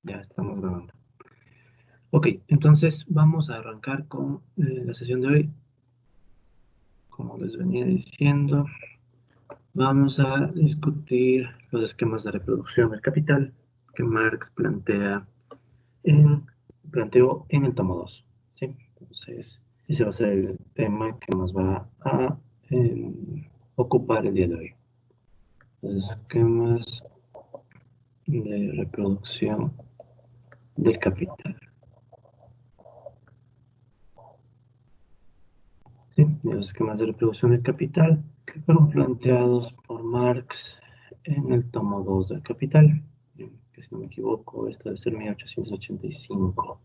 Ya estamos grabando. Ok, entonces vamos a arrancar con la sesión de hoy. Como les venía diciendo, vamos a discutir los esquemas de reproducción del capital que Marx planteó en el tomo 2. ¿Sí? Entonces, ese va a ser el tema que nos va a ocupar el día de hoy. Los esquemas de reproducción del capital. ¿Sí? Los esquemas de reproducción del capital que fueron planteados por Marx en el tomo 2 del Capital, que si no me equivoco, esto debe ser 1885,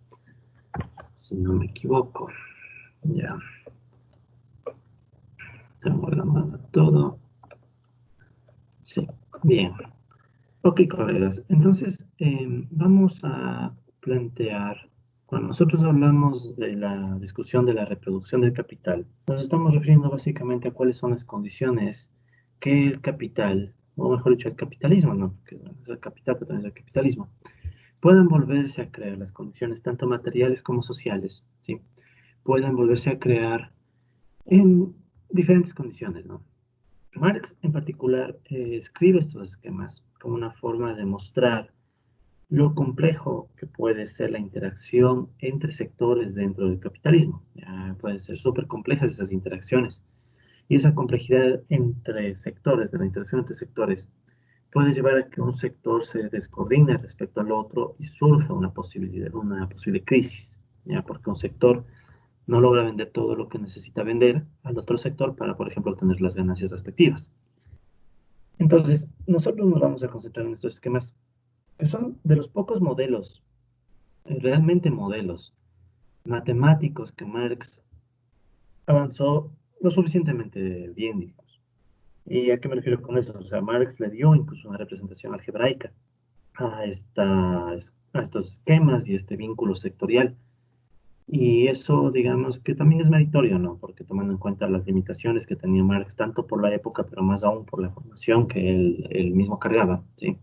si no me equivoco, ya, tengo la mano todo, sí, bien. Ok, colegas, entonces vamos a plantear, cuando nosotros hablamos de la discusión de la reproducción del capital, nos estamos refiriendo básicamente a cuáles son las condiciones que el capital, o mejor dicho, el capitalismo, ¿no? Porque bueno, es el capital, pero también es el capitalismo, pueden volverse a crear las condiciones tanto materiales como sociales, ¿sí? Pueden volverse a crear en diferentes condiciones, ¿no? Marx en particular escribe estos esquemas como una forma de mostrar lo complejo que puede ser la interacción entre sectores dentro del capitalismo. Ya pueden ser súper complejas esas interacciones. Y esa complejidad entre sectores, de la interacción entre sectores, puede llevar a que un sector se descoordine respecto al otro y surja una posible crisis, ¿ya? Porque un sector no logra vender todo lo que necesita vender al otro sector para, por ejemplo, obtener las ganancias respectivas. Entonces, nosotros nos vamos a concentrar en estos esquemas que son de los pocos modelos, realmente modelos matemáticos que Marx avanzó lo suficientemente bien, digamos. ¿Y a qué me refiero con eso? O sea, Marx le dio incluso una representación algebraica a estos esquemas y este vínculo sectorial. Y eso, digamos, que también es meritorio, ¿no? Porque tomando en cuenta las limitaciones que tenía Marx, tanto por la época, pero más aún por la formación que él mismo cargaba, ¿sí?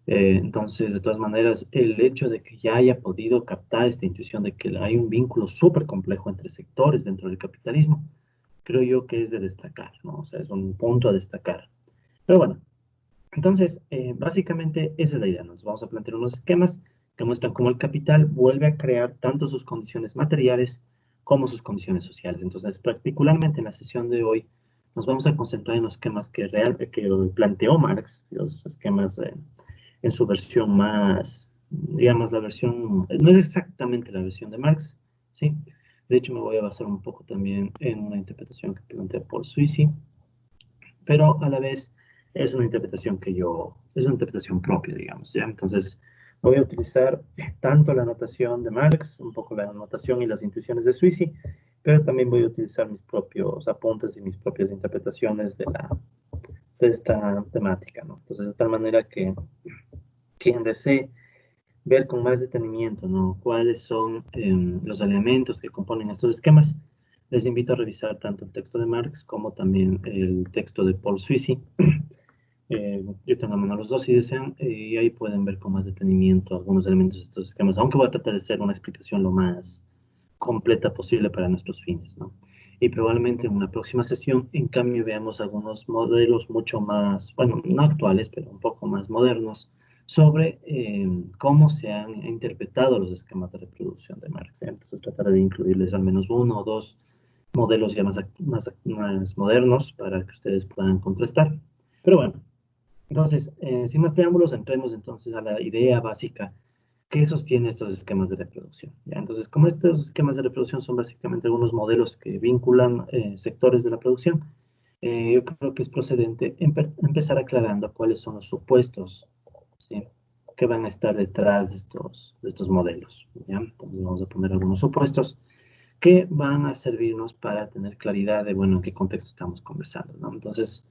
Entonces, de todas maneras, el hecho de que ya haya podido captar esta intuición de que hay un vínculo súper complejo entre sectores dentro del capitalismo, creo yo que es de destacar, ¿no? O sea, es un punto a destacar. Pero bueno, entonces, básicamente esa es la idea. Nos vamos a plantear unos esquemas que muestran cómo el capital vuelve a crear tanto sus condiciones materiales como sus condiciones sociales. Entonces, particularmente en la sesión de hoy, nos vamos a concentrar en los esquemas que planteó Marx, los esquemas en su versión más, digamos, la versión, no es exactamente la versión de Marx, ¿sí? De hecho, me voy a basar un poco también en una interpretación que plantea Paul Suisi, pero a la vez es una interpretación es una interpretación propia, digamos, ¿ya? Entonces, voy a utilizar tanto la notación de Marx, un poco la notación y las intuiciones de Suisi, pero también voy a utilizar mis propios apuntes y mis propias interpretaciones de esta temática, ¿no? Entonces, de tal manera que quien desee ver con más detenimiento, ¿no? Cuáles son los elementos que componen estos esquemas, les invito a revisar tanto el texto de Marx como también el texto de Paul Suisi. Yo tengo a mano los dos si desean, y ahí pueden ver con más detenimiento algunos elementos de estos esquemas, aunque voy a tratar de hacer una explicación lo más completa posible para nuestros fines, ¿no? Y probablemente en una próxima sesión, en cambio, veamos algunos modelos mucho más, bueno, no actuales, pero un poco más modernos, sobre cómo se han interpretado los esquemas de reproducción de Marx, ¿eh? Entonces trataré de incluirles al menos uno o dos modelos ya más modernos para que ustedes puedan contrastar. Pero bueno, entonces, sin más preámbulos, entremos entonces a la idea básica que sostiene estos esquemas de reproducción, ¿ya? Entonces, como estos esquemas de reproducción son básicamente algunos modelos que vinculan sectores de la producción, yo creo que es procedente empezar aclarando cuáles son los supuestos, ¿sí?, que van a estar detrás de estos modelos, ¿ya? Entonces, vamos a poner algunos supuestos que van a servirnos para tener claridad de, bueno, en qué contexto estamos conversando, ¿no? Entonces,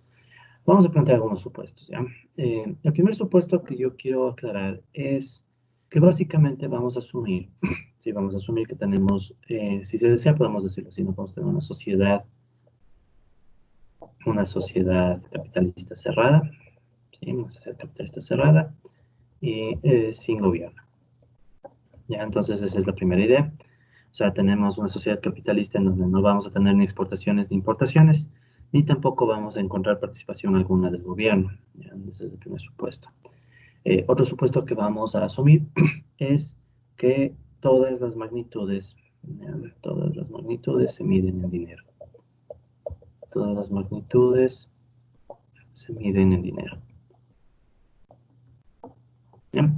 vamos a plantear algunos supuestos, ¿ya? El primer supuesto que yo quiero aclarar es que básicamente vamos a asumir, sí, vamos a asumir que tenemos, si se desea podemos decirlo así, no podemos tener una sociedad capitalista cerrada, ¿sí? Una sociedad capitalista cerrada y sin gobierno, ¿Ya? Entonces esa es la primera idea. O sea, tenemos una sociedad capitalista en donde no vamos a tener ni exportaciones ni importaciones, ni tampoco vamos a encontrar participación alguna del gobierno. ¿Ya? Ese es el primer supuesto. Otro supuesto que vamos a asumir es que todas las magnitudes se miden en dinero. Todas las magnitudes se miden en dinero. ¿Ya?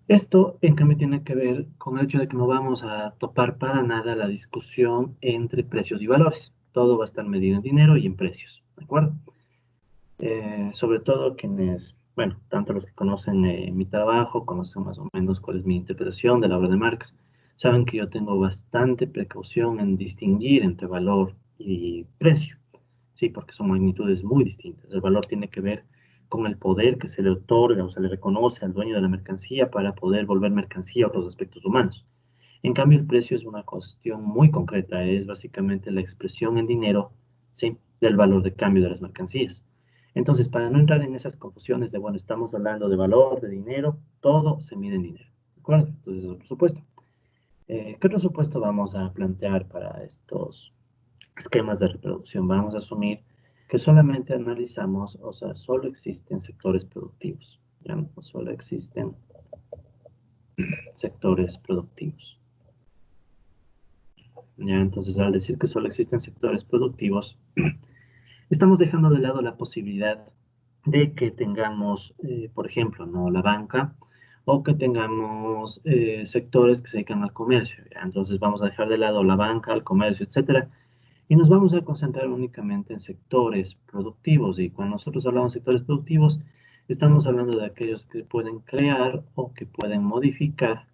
Esto, en cambio, tiene que ver con el hecho de que no vamos a topar para nada la discusión entre precios y valores. Todo va a estar medido en dinero y en precios, ¿de acuerdo? Sobre todo quienes, bueno, tanto los que conocen mi trabajo, conocen más o menos cuál es mi interpretación de la obra de Marx, saben que yo tengo bastante precaución en distinguir entre valor y precio, ¿sí? Porque son magnitudes muy distintas. El valor tiene que ver con el poder que se le otorga o se le reconoce al dueño de la mercancía para poder volver mercancía a otros aspectos humanos. En cambio, el precio es una cuestión muy concreta, es básicamente la expresión en dinero, ¿sí? Del valor de cambio de las mercancías. Entonces, para no entrar en esas confusiones de, bueno, estamos hablando de valor, de dinero, todo se mide en dinero, ¿de acuerdo? Entonces, es otro supuesto. ¿Qué otro supuesto vamos a plantear para estos esquemas de reproducción? Vamos a asumir que solamente analizamos, o sea, solo existen sectores productivos, ¿ya? No solo existen sectores productivos. ¿Ya? Entonces, al decir que solo existen sectores productivos, estamos dejando de lado la posibilidad de que tengamos, por ejemplo, ¿no? La banca o que tengamos sectores que se dedican al comercio. ¿Ya? Entonces, vamos a dejar de lado la banca, el comercio, etcétera, y nos vamos a concentrar únicamente en sectores productivos. Y cuando nosotros hablamos de sectores productivos, estamos hablando de aquellos que pueden crear o que pueden modificar,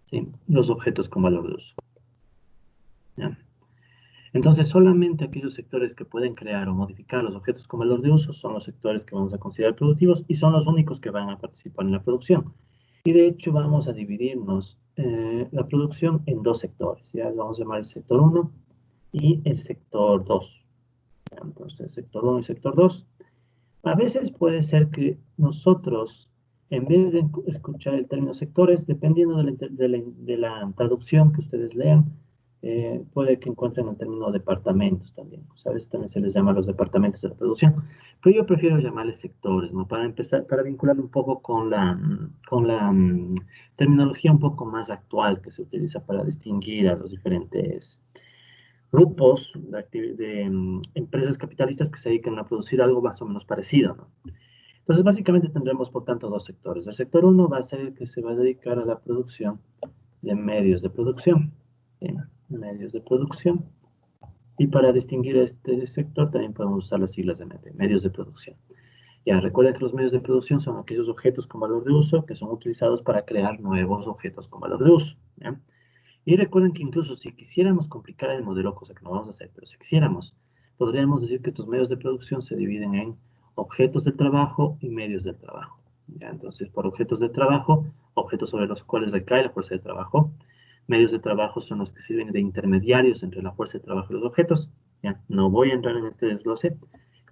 ¿sí? Los objetos con valor de uso. ¿Ya? Entonces, solamente aquellos sectores que pueden crear o modificar los objetos con valor de uso son los sectores que vamos a considerar productivos y son los únicos que van a participar en la producción. Y de hecho vamos a dividirnos la producción en dos sectores. ¿Ya? Vamos a llamar el sector 1 y el sector 2. Entonces, sector 1 y sector 2. A veces puede ser que nosotros, en vez de escuchar el término sectores, dependiendo de la traducción que ustedes lean, puede que encuentren el término departamentos también. ¿Sabes? También se les llama los departamentos de la producción. Pero yo prefiero llamarles sectores, ¿no? Para empezar, para vincularlo un poco con la terminología un poco más actual que se utiliza para distinguir a los diferentes grupos de empresas capitalistas que se dedican a producir algo más o menos parecido, ¿no? Entonces, básicamente tendremos, por tanto, dos sectores. El sector uno va a ser el que se va a dedicar a la producción de medios de producción. ¿Sí? Medios de producción. Y para distinguir este sector también podemos usar las siglas de medios de producción. Ya, recuerden que los medios de producción son aquellos objetos con valor de uso que son utilizados para crear nuevos objetos con valor de uso. ¿Ya? Y recuerden que incluso si quisiéramos complicar el modelo, cosa que no vamos a hacer, pero si quisiéramos, podríamos decir que estos medios de producción se dividen en objetos del trabajo y medios del trabajo. ¿Ya? Entonces, por objetos de trabajo, objetos sobre los cuales recae la fuerza de trabajo. Medios de trabajo son los que sirven de intermediarios entre la fuerza de trabajo y los objetos. ¿Ya? No voy a entrar en este desglose,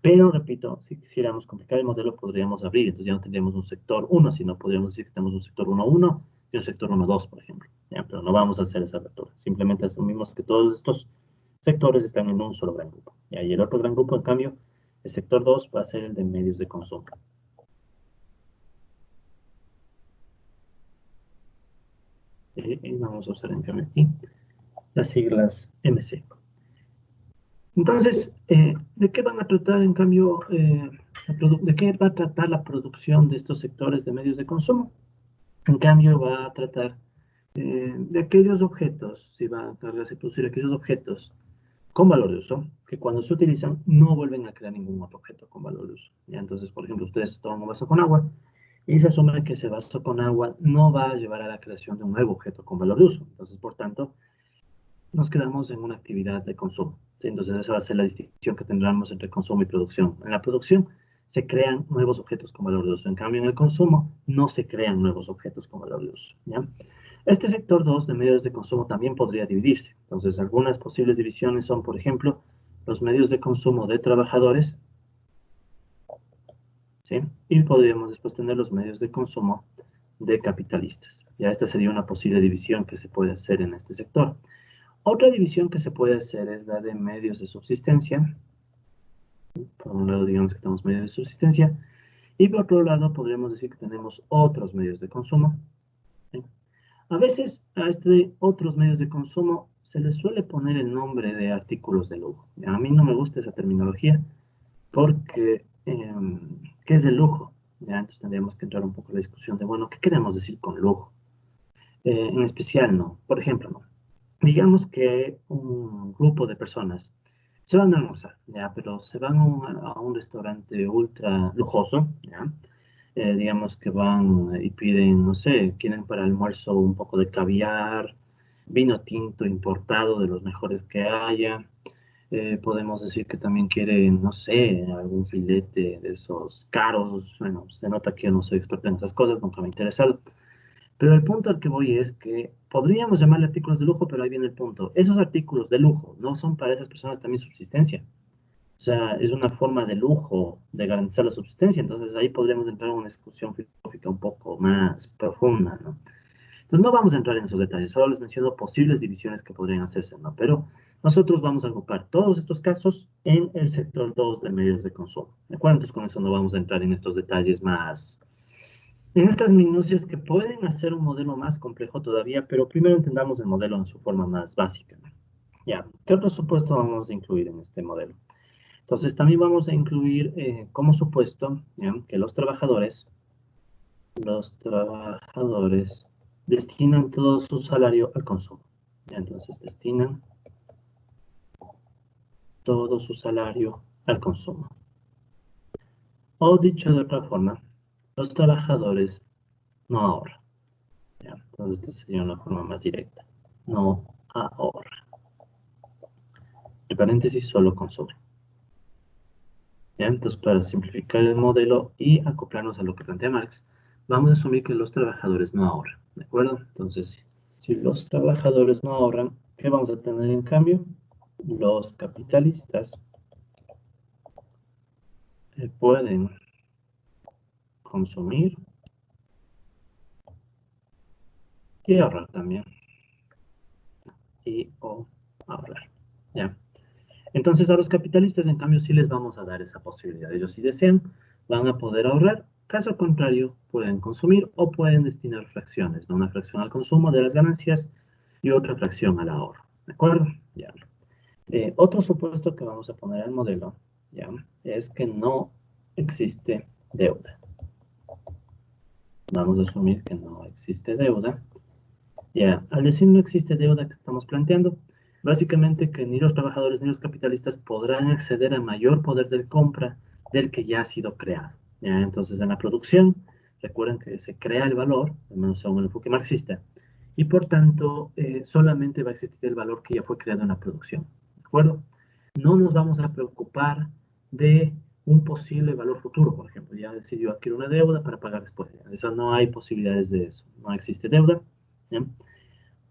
pero repito, si quisiéramos complicar el modelo, podríamos abrir. Entonces ya no tendríamos un sector 1, sino podríamos decir que tenemos un sector 1.1 y un sector 1.2, por ejemplo. ¿Ya? Pero no vamos a hacer esa apertura. Simplemente asumimos que todos estos sectores están en un solo gran grupo. ¿Ya? Y el otro gran grupo, en cambio, el sector 2 va a ser el de medios de consumo. Y vamos a usar en cambio aquí las siglas MC. Entonces, ¿de qué van a tratar en cambio, de qué va a tratar la producción de estos sectores de medios de consumo? En cambio, va a tratar de aquellos objetos, si va a encargarse de producir aquellos objetos con valor de uso, que cuando se utilizan no vuelven a crear ningún otro objeto con valor de uso. ¿Ya? Entonces, por ejemplo, ustedes toman un vaso con agua y se asume que ese vaso con agua no va a llevar a la creación de un nuevo objeto con valor de uso. Entonces, por tanto, nos quedamos en una actividad de consumo. ¿Sí? Entonces, esa va a ser la distinción que tendremos entre consumo y producción. En la producción se crean nuevos objetos con valor de uso. En cambio, en el consumo no se crean nuevos objetos con valor de uso. ¿Ya? Este sector 2 de medios de consumo también podría dividirse. Entonces, algunas posibles divisiones son, por ejemplo, los medios de consumo de trabajadores, ¿sí? Y podríamos después tener los medios de consumo de capitalistas. Ya esta sería una posible división que se puede hacer en este sector. Otra división que se puede hacer es la de medios de subsistencia. Por un lado, digamos que tenemos medios de subsistencia, y por otro lado, podríamos decir que tenemos otros medios de consumo. ¿Sí? A veces a otros medios de consumo se les suele poner el nombre de artículos de lujo. A mí no me gusta esa terminología porque, ¿qué es de lujo? Ya, entonces tendríamos que entrar un poco en la discusión de, bueno, ¿qué queremos decir con lujo? En especial, no. Por ejemplo, no. Digamos que un grupo de personas se van a almorzar, ya, pero se van a un restaurante ultra lujoso, ya. Digamos que van y piden, no sé, quieren para almuerzo un poco de caviar, vino tinto importado de los mejores que haya. Podemos decir que también quieren, no sé, algún filete de esos caros. Bueno, se nota que yo no soy experto en esas cosas, nunca me ha interesado. Pero el punto al que voy es que podríamos llamarle artículos de lujo, pero ahí viene el punto. Esos artículos de lujo no son para esas personas también subsistencia. O sea, es una forma de lujo de garantizar la subsistencia. Entonces ahí podríamos entrar en una discusión filosófica un poco más profunda, ¿no? Entonces no vamos a entrar en esos detalles, solo les menciono posibles divisiones que podrían hacerse, ¿no? Pero nosotros vamos a agrupar todos estos casos en el sector 2 de medios de consumo. ¿De acuerdo? Entonces con eso no vamos a entrar en estos detalles más, en estas minucias que pueden hacer un modelo más complejo todavía, pero primero entendamos el modelo en su forma más básica, ¿no? Ya, ¿qué otro supuesto vamos a incluir en este modelo? Entonces, también vamos a incluir como supuesto, ¿ya?, que los trabajadores destinan todo su salario al consumo. ¿Ya? Entonces, destinan todo su salario al consumo. O dicho de otra forma, los trabajadores no ahorran. ¿Ya? Entonces, esta sería una forma más directa. No ahorran. En paréntesis, solo consumen. ¿Ya? Entonces, para simplificar el modelo y acoplarnos a lo que plantea Marx, vamos a asumir que los trabajadores no ahorran. ¿De acuerdo? Entonces, si los trabajadores no ahorran, ¿qué vamos a tener en cambio? Los capitalistas pueden consumir y ahorrar también. Y o ahorrar. ¿Ya? Entonces a los capitalistas, en cambio, sí les vamos a dar esa posibilidad. Ellos, si desean, van a poder ahorrar. Caso contrario, pueden consumir o pueden destinar fracciones, ¿no? Una fracción al consumo de las ganancias y otra fracción al ahorro. ¿De acuerdo? Ya. Otro supuesto que vamos a poner al modelo, ¿ya?, es que no existe deuda. Vamos a asumir que no existe deuda. Ya, al decir no existe deuda que estamos planteando, básicamente que ni los trabajadores ni los capitalistas podrán acceder a mayor poder de compra del que ya ha sido creado. ¿Ya? Entonces, en la producción, recuerden que se crea el valor, al menos según el enfoque marxista, y por tanto, solamente va a existir el valor que ya fue creado en la producción. ¿De acuerdo? No nos vamos a preocupar de un posible valor futuro, por ejemplo. Ya decir, yo adquiero una deuda para pagar después. Eso no hay posibilidades de eso. No existe deuda. ¿Ya?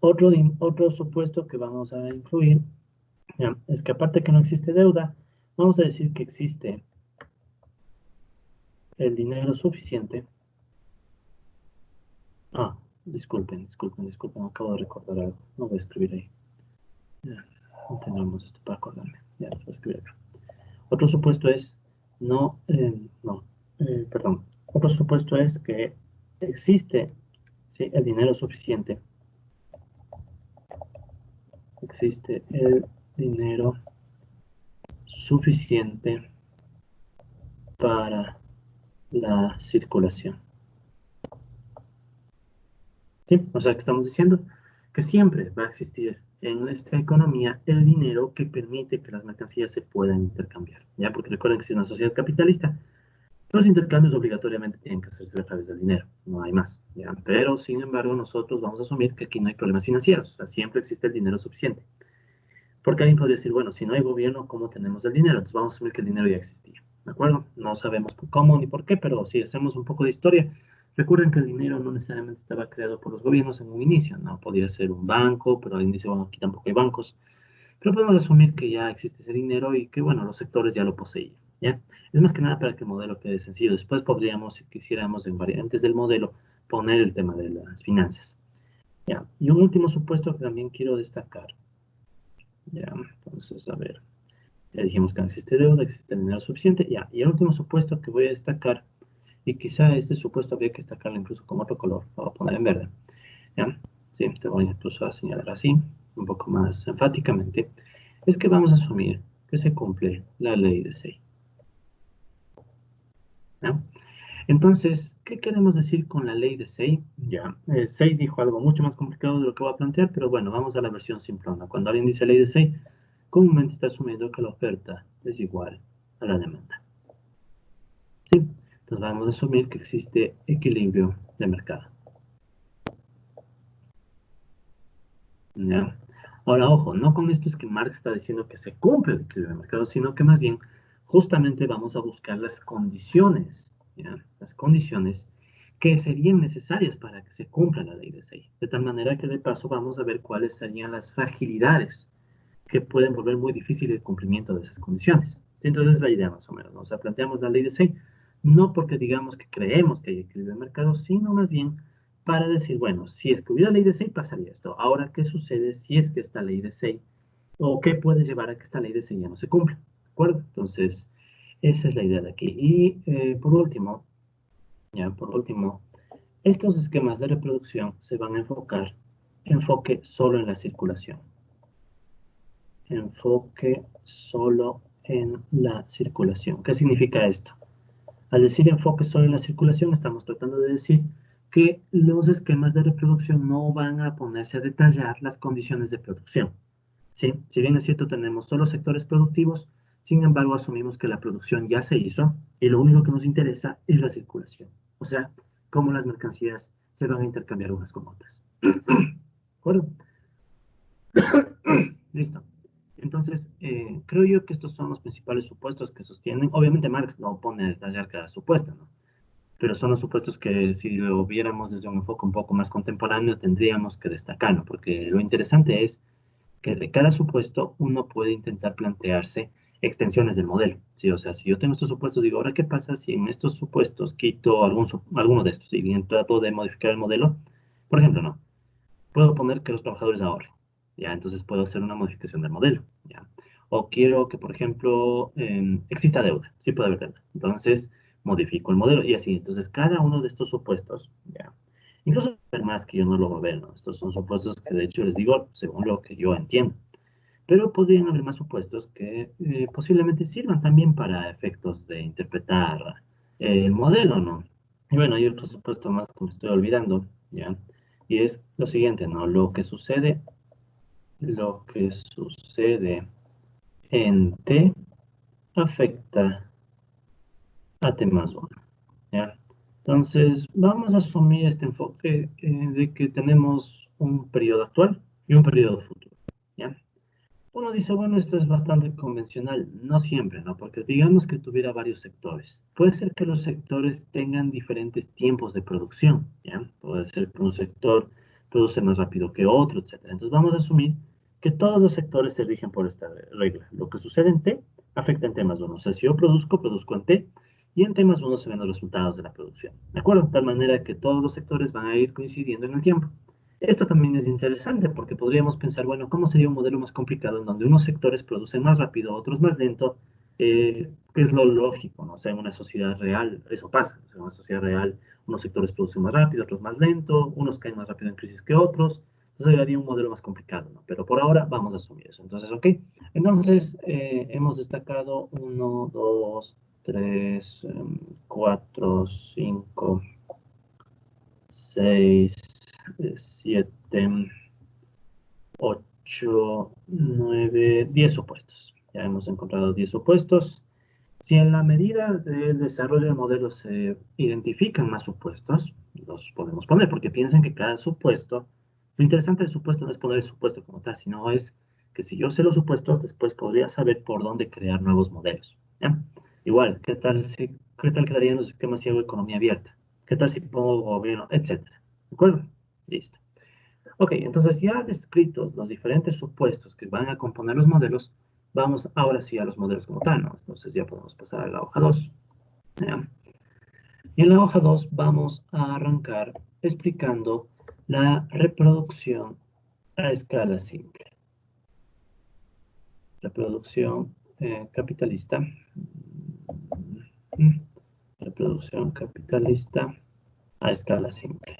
Otro supuesto que vamos a incluir, ¿ya?, es que aparte que no existe deuda, vamos a decir que existe el dinero suficiente. Disculpen, acabo de recordar algo. No voy a escribir ahí. Ya, no tenemos esto para acordarme. Ya, les voy a escribir acá. Otro supuesto es, perdón. Otro supuesto es que existe, ¿sí?, el dinero suficiente. Existe el dinero suficiente para la circulación. ¿Sí? O sea, que estamos diciendo que siempre va a existir en esta economía el dinero que permite que las mercancías se puedan intercambiar. ¿Ya? Porque recuerden que si es una sociedad capitalista, los intercambios obligatoriamente tienen que hacerse a través del dinero, no hay más. ¿Ya? Pero, sin embargo, nosotros vamos a asumir que aquí no hay problemas financieros, o sea, siempre existe el dinero suficiente. Porque alguien podría decir, bueno, si no hay gobierno, ¿cómo tenemos el dinero? Entonces vamos a asumir que el dinero ya existía. ¿De acuerdo? No sabemos cómo ni por qué, pero si hacemos un poco de historia, recuerden que el dinero no necesariamente estaba creado por los gobiernos en un inicio, ¿no? Podría ser un banco, pero alguien dice, bueno, aquí tampoco hay bancos. Pero podemos asumir que ya existe ese dinero y que, bueno, los sectores ya lo poseían. ¿ya? Es más que nada para que el modelo quede sencillo. Después podríamos, si quisiéramos, en variantes del modelo, poner el tema de las finanzas, ¿ya? Y un último supuesto que también quiero destacar, ¿ya? Entonces, a ver, ya dijimos que no existe deuda, existe dinero suficiente, ya. Y el último supuesto que voy a destacar, y quizá este supuesto habría que destacarlo incluso con otro color, lo voy a poner en verde, ¿ya? Sí, te voy incluso a señalar así, un poco más enfáticamente, es que vamos a asumir que se cumple la ley de Say, ¿ya? Entonces, ¿qué queremos decir con la ley de Say? Ya, Say dijo algo mucho más complicado de lo que voy a plantear, pero bueno, vamos a la versión simplona. Cuando alguien dice ley de Say, comúnmente está asumiendo que la oferta es igual a la demanda. ¿Sí? Entonces vamos a asumir que existe equilibrio de mercado. ¿Ya? Ahora, ojo, no con esto es que Marx está diciendo que se cumple el equilibrio de mercado, sino que más bien justamente vamos a buscar las condiciones, ¿ya? Las condiciones que serían necesarias para que se cumpla la ley de Say. De tal manera que de paso vamos a ver cuáles serían las fragilidades que pueden volver muy difícil el cumplimiento de esas condiciones. Entonces, la idea más o menos, ¿no? O sea, planteamos la ley de Say no porque digamos que creemos que hay equilibrio de mercado, sino más bien para decir, bueno, si es que hubiera ley de Say, pasaría esto. Ahora, ¿qué sucede si es que esta ley de Say, o qué puede llevar a que esta ley de Say ya no se cumpla? ¿De acuerdo? Entonces, esa es la idea de aquí. Y por último, estos esquemas de reproducción se van a enfoque solo en la circulación. Enfoque solo en la circulación. ¿Qué significa esto? Al decir enfoque solo en la circulación, estamos tratando de decir que los esquemas de reproducción no van a ponerse a detallar las condiciones de producción. ¿Sí? Si bien es cierto, tenemos solo sectores productivos, sin embargo, asumimos que la producción ya se hizo y lo único que nos interesa es la circulación. O sea, cómo las mercancías se van a intercambiar unas con otras. ¿De acuerdo? Listo. Entonces, creo yo que estos son los principales supuestos que sostienen. Obviamente Marx no pone a detallar cada supuesto, ¿no? Pero son los supuestos que si lo viéramos desde un enfoque un poco más contemporáneo tendríamos que destacar, ¿no? Porque lo interesante es que de cada supuesto uno puede intentar plantearse extensiones del modelo, ¿sí? O sea, si yo tengo estos supuestos, digo, ahora, ¿qué pasa si en estos supuestos quito alguno de estos y bien trato de modificar el modelo? Por ejemplo, no. Puedo poner que los trabajadores ahorren, ¿ya? Entonces puedo hacer una modificación del modelo, ¿ya? O quiero que, por ejemplo, exista deuda, sí puede haber deuda. Entonces, modifico el modelo y así. Entonces, cada uno de estos supuestos, ¿ya? Incluso más que yo no lo voy a ver, ¿no? Estos son supuestos que, de hecho, les digo según lo que yo entiendo. Pero podrían haber más supuestos que posiblemente sirvan también para efectos de interpretar el modelo, ¿no? Y bueno, hay otro supuesto más que me estoy olvidando, ¿ya? Y es lo siguiente, ¿no? Lo que sucede en T afecta a T más 1, ¿ya? Entonces, vamos a asumir este enfoque de que tenemos un periodo actual y un periodo futuro, ¿ya? Uno dice, bueno, esto es bastante convencional. No siempre, ¿no? Porque digamos que tuviera varios sectores. Puede ser que los sectores tengan diferentes tiempos de producción, ¿ya? Puede ser que un sector produce más rápido que otro, etcétera. Entonces vamos a asumir que todos los sectores se rigen por esta regla. Lo que sucede en T afecta en T más 1. O sea, si yo produzco en T y en T más 1 se ven los resultados de la producción. ¿De acuerdo? De tal manera que todos los sectores van a ir coincidiendo en el tiempo. Esto también es interesante porque podríamos pensar, bueno, ¿cómo sería un modelo más complicado en donde unos sectores producen más rápido, otros más lento? Es lo lógico, ¿no? O sea, en una sociedad real eso pasa. O sea, en una sociedad real unos sectores producen más rápido, otros más lento, unos caen más rápido en crisis que otros. Entonces haría un modelo más complicado, ¿no? Pero por ahora vamos a asumir eso. Entonces, ok. Entonces, hemos destacado 1, 2, 3, 4, 5, 6, 7, 8, 9, 10 supuestos. Ya hemos encontrado 10 supuestos. Si en la medida del desarrollo del modelo se identifican más supuestos, los podemos poner, porque piensen que cada supuesto, lo interesante del supuesto no es poner el supuesto como tal, sino es que si yo sé los supuestos, después podría saber por dónde crear nuevos modelos. ¿Ya? Igual, ¿qué tal quedarían los esquemas si hago economía abierta? ¿Qué tal si pongo gobierno, etcétera? ¿De acuerdo? Listo. Ok, entonces ya descritos los diferentes supuestos que van a componer los modelos, Vamos ahora sí a los modelos como tal, ¿no? Entonces ya podemos pasar a la hoja 2. ¿Ya? Y en la hoja 2 vamos a arrancar explicando la reproducción a escala simple. Reproducción capitalista. Reproducción capitalista a escala simple.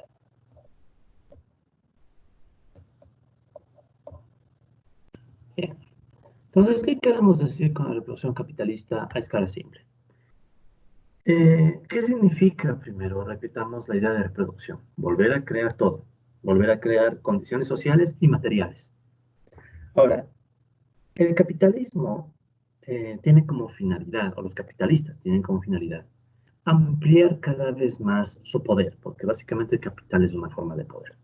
Bien. Entonces, ¿qué queremos decir con la reproducción capitalista a escala simple? ¿Qué significa? Primero, repitamos la idea de reproducción. Volver a crear todo. Volver a crear condiciones sociales y materiales. Ahora, el capitalismo tiene como finalidad, o los capitalistas tienen como finalidad, ampliar cada vez más su poder, porque básicamente el capital es una forma de poder.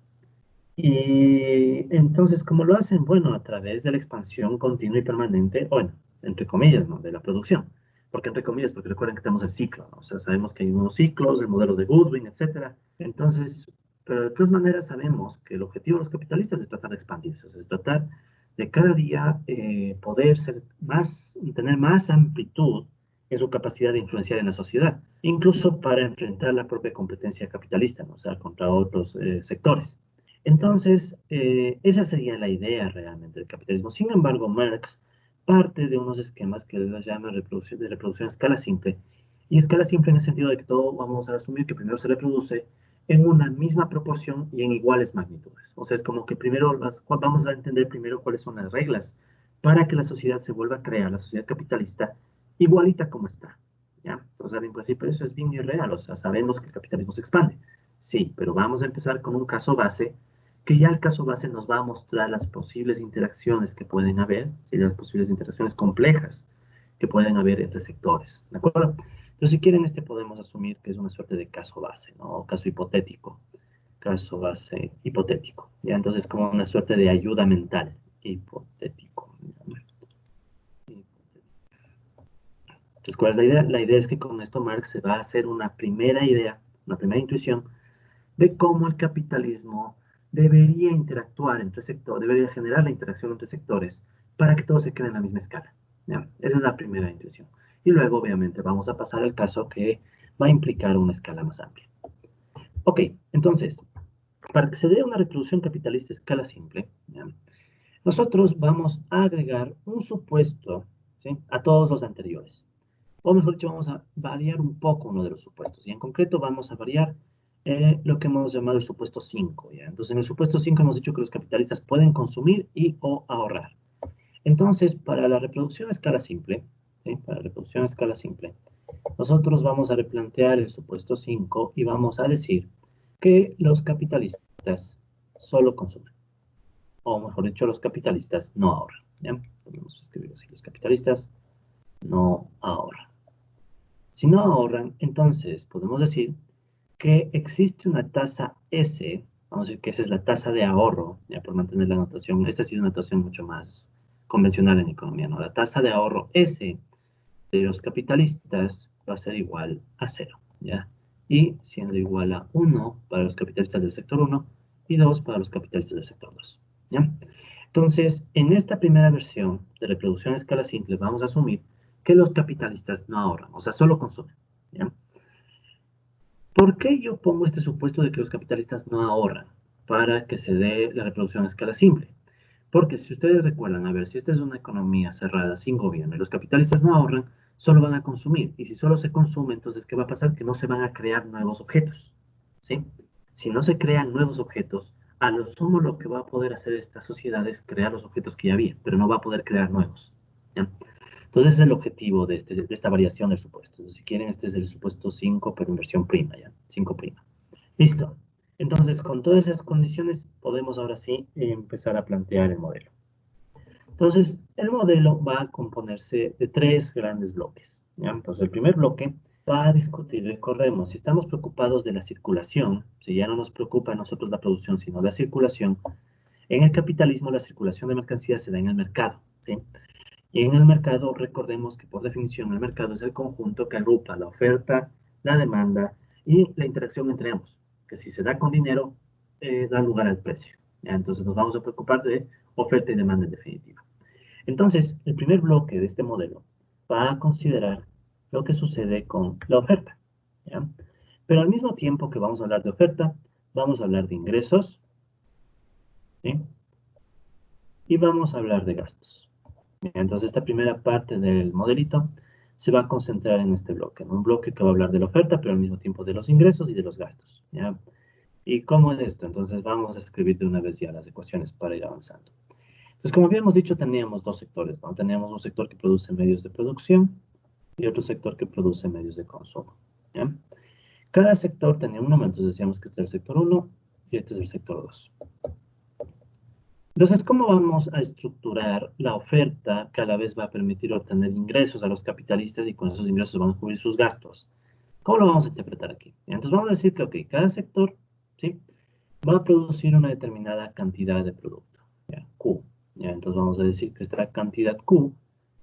Y entonces, ¿cómo lo hacen? Bueno, a través de la expansión continua y permanente, bueno, entre comillas, ¿no? De la producción. ¿Por qué entre comillas? Porque recuerden que tenemos el ciclo, ¿no? O sea, sabemos que hay unos ciclos, el modelo de Goodwin, etcétera. Entonces, pero de todas maneras sabemos que el objetivo de los capitalistas es tratar de expandirse, o sea, es tratar de cada día poder ser más, tener más amplitud en su capacidad de influenciar en la sociedad, incluso para enfrentar la propia competencia capitalista, ¿no? O sea, contra otros sectores. Entonces, esa sería la idea realmente del capitalismo. Sin embargo, Marx parte de unos esquemas que él llama de reproducción a escala simple. Y escala simple en el sentido de que todo vamos a asumir que primero se reproduce en una misma proporción y en iguales magnitudes. O sea, es como que primero vamos a entender primero cuáles son las reglas para que la sociedad se vuelva a crear, la sociedad capitalista, igualita como está. ¿Ya? Entonces alguien puede decir, pero eso es bien irreal, o sea, sabemos que el capitalismo se expande. Sí, pero vamos a empezar con un caso base que ya el caso base nos va a mostrar las posibles interacciones que pueden haber, ¿sí? Las posibles interacciones complejas que pueden haber entre sectores, ¿de acuerdo? Entonces, si quieren, este podemos asumir que es una suerte de caso base, ¿no? O caso base hipotético, ¿ya? Entonces, como una suerte de ayuda mental, hipotético. Entonces, ¿cuál es la idea? La idea es que con esto Marx se va a hacer una primera idea, una primera intuición de cómo el capitalismo debería interactuar entre sectores, debería generar la interacción entre sectores para que todo se quede en la misma escala. ¿Ya? Esa es la primera intuición. Y luego, obviamente, vamos a pasar al caso que va a implicar una escala más amplia. Ok, entonces, para que se dé una reproducción capitalista a escala simple, ¿ya? Nosotros vamos a agregar un supuesto, ¿sí? A todos los anteriores. O mejor dicho, vamos a variar un poco uno de los supuestos. Y en concreto vamos a variar lo que hemos llamado el supuesto 5. ¿Ya? Entonces, en el supuesto 5 hemos dicho que los capitalistas pueden consumir y o ahorrar. Entonces, para la reproducción a escala simple, ¿sí? Para la reproducción a escala simple, nosotros vamos a replantear el supuesto 5 y vamos a decir que los capitalistas solo consumen. O mejor dicho, los capitalistas no ahorran. ¿Ya? Podemos escribir así, los capitalistas no ahorran. Si no ahorran, entonces podemos decir que existe una tasa S, vamos a decir que esa es la tasa de ahorro, ya por mantener la notación, esta ha sido una notación mucho más convencional en economía, ¿no? La tasa de ahorro S de los capitalistas va a ser igual a cero, ¿ya? Y siendo igual a 1 para los capitalistas del sector 1 y 2 para los capitalistas del sector 2, ¿ya? Entonces, en esta primera versión de reproducción a escala simple, vamos a asumir que los capitalistas no ahorran, o sea, solo consumen, ¿ya? ¿Por qué yo pongo este supuesto de que los capitalistas no ahorran para que se dé la reproducción a escala simple? Porque si ustedes recuerdan, a ver, si esta es una economía cerrada, sin gobierno, y los capitalistas no ahorran, solo van a consumir. Y si solo se consume, entonces, ¿qué va a pasar? Que no se van a crear nuevos objetos, ¿sí? Si no se crean nuevos objetos, a lo sumo lo que va a poder hacer esta sociedad es crear los objetos que ya había, pero no va a poder crear nuevos, ¿ya? Entonces, ese es el objetivo de esta variación del supuesto. Entonces, si quieren, este es el supuesto 5, pero en versión prima, ¿ya? 5 prima. Listo. Entonces, con todas esas condiciones, podemos ahora sí empezar a plantear el modelo. Entonces, el modelo va a componerse de tres grandes bloques, ¿ya? Entonces, el primer bloque va a discutir, recordemos, si estamos preocupados de la circulación, si ya no nos preocupa a nosotros la producción, sino la circulación, en el capitalismo la circulación de mercancías se da en el mercado, ¿sí? Y en el mercado, recordemos que por definición el mercado es el conjunto que agrupa la oferta, la demanda y la interacción entre ambos, que si se da con dinero, da lugar al precio. ¿Ya? Entonces nos vamos a preocupar de oferta y demanda en definitiva. Entonces, el primer bloque de este modelo va a considerar lo que sucede con la oferta, ¿ya? Pero al mismo tiempo que vamos a hablar de oferta, vamos a hablar de ingresos, ¿sí? Y vamos a hablar de gastos. Entonces, esta primera parte del modelito se va a concentrar en este bloque, en un bloque que va a hablar de la oferta, pero al mismo tiempo de los ingresos y de los gastos, ¿ya? ¿Y cómo es esto? Entonces, vamos a escribir de una vez ya las ecuaciones para ir avanzando. Entonces, como habíamos dicho, teníamos dos sectores, ¿no? Teníamos un sector que produce medios de producción y otro sector que produce medios de consumo, ¿ya? Cada sector tenía un nombre, entonces decíamos que este es el sector 1 y este es el sector 2. Entonces, ¿cómo vamos a estructurar la oferta que a la vez va a permitir obtener ingresos a los capitalistas y con esos ingresos van a cubrir sus gastos? ¿Cómo lo vamos a interpretar aquí? Entonces, vamos a decir que, ok, cada sector, ¿sí?, va a producir una determinada cantidad de producto, ¿ya? Q. ¿Ya? Entonces, vamos a decir que esta cantidad Q,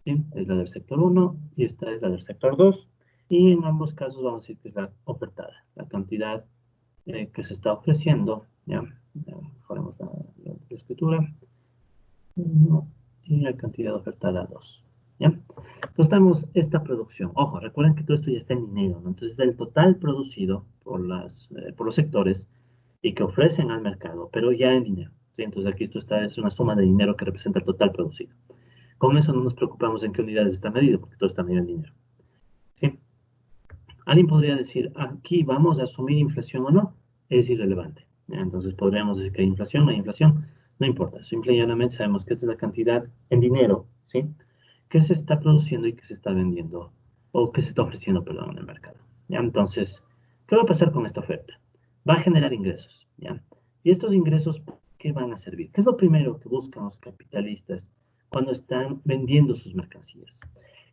¿sí?, es la del sector 1 y esta es la del sector 2. Y en ambos casos vamos a decir que es la ofertada, la cantidad que se está ofreciendo, ¿ya? Mejoremos la escritura. 1 y la cantidad ofertada 2. ¿Ya? Entonces tenemos esta producción. Ojo, recuerden que todo esto ya está en dinero, ¿no? Entonces el total producido por los sectores y que ofrecen al mercado, pero ya en dinero, ¿sí? Entonces aquí esto es una suma de dinero que representa el total producido. Con eso no nos preocupamos en qué unidades está medido, porque todo está medido en dinero, ¿sí? Alguien podría decir, aquí vamos a asumir inflación o no, es irrelevante. Entonces podríamos decir que hay inflación, no hay inflación, no importa. Simple y llanamente sabemos que esta es la cantidad en dinero, ¿sí?, que se está produciendo y que se está vendiendo, o que se está ofreciendo, perdón, en el mercado. ¿Ya? Entonces, ¿qué va a pasar con esta oferta? Va a generar ingresos, ¿ya? Y estos ingresos, ¿qué van a servir? ¿Qué es lo primero que buscan los capitalistas cuando están vendiendo sus mercancías?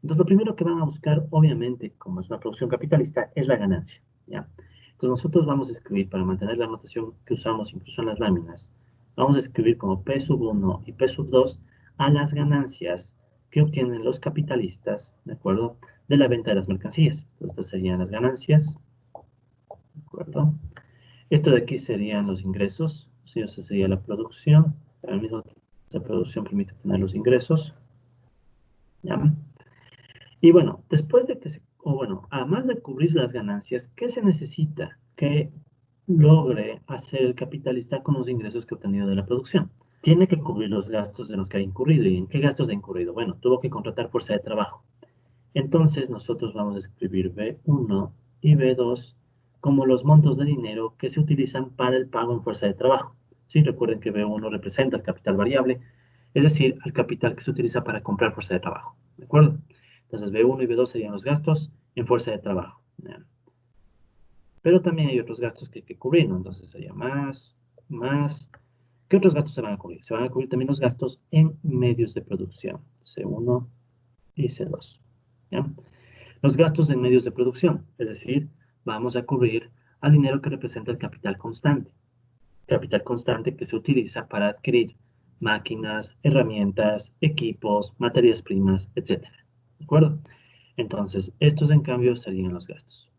Entonces, lo primero que van a buscar, obviamente, como es una producción capitalista, es la ganancia, ¿ya? Entonces, nosotros vamos a escribir, para mantener la notación que usamos incluso en las láminas, vamos a escribir como P sub 1 y P sub 2 a las ganancias que obtienen los capitalistas, ¿de acuerdo?, de la venta de las mercancías. Entonces, estas serían las ganancias, ¿de acuerdo? Esto de aquí serían los ingresos, ¿sí? O sea, sería la producción. Al mismo tiempo, la producción permite obtener los ingresos, ¿ya? Y bueno, después de que además de cubrir las ganancias, ¿qué se necesita que logre hacer el capitalista con los ingresos que ha obtenido de la producción? Tiene que cubrir los gastos de los que ha incurrido. ¿Y en qué gastos ha incurrido? Bueno, tuvo que contratar fuerza de trabajo. Entonces, nosotros vamos a escribir B1 y B2 como los montos de dinero que se utilizan para el pago en fuerza de trabajo. Sí, recuerden que B1 representa el capital variable, es decir, el capital que se utiliza para comprar fuerza de trabajo. ¿De acuerdo? Entonces, B1 y B2 serían los gastos en fuerza de trabajo. ¿Ya? Pero también hay otros gastos que hay que cubrir, ¿no? Entonces, sería más. ¿Qué otros gastos se van a cubrir? Se van a cubrir también los gastos en medios de producción, C1 y C2. ¿Ya? Los gastos en medios de producción, es decir, vamos a cubrir al dinero que representa el capital constante que se utiliza para adquirir máquinas, herramientas, equipos, materias primas, etc. ¿De acuerdo? Entonces, estos en cambio serían los gastos.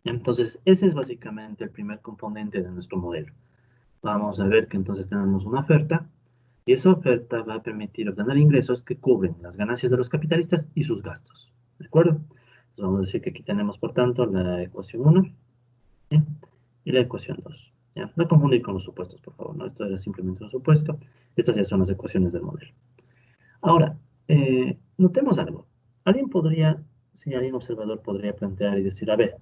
Entonces, ese es básicamente el primer componente de nuestro modelo. Vamos a ver que entonces tenemos una oferta y esa oferta va a permitir obtener ingresos que cubren las ganancias de los capitalistas y sus gastos. ¿De acuerdo? Entonces vamos a decir que aquí tenemos, por tanto, la ecuación 1, ¿sí?, y la ecuación 2. ¿Ya? No confundir con los supuestos, por favor, ¿no? Esto era simplemente un supuesto. Estas ya son las ecuaciones del modelo. Ahora, notemos algo. Alguien podría, si alguien observador podría plantear y decir, a ver,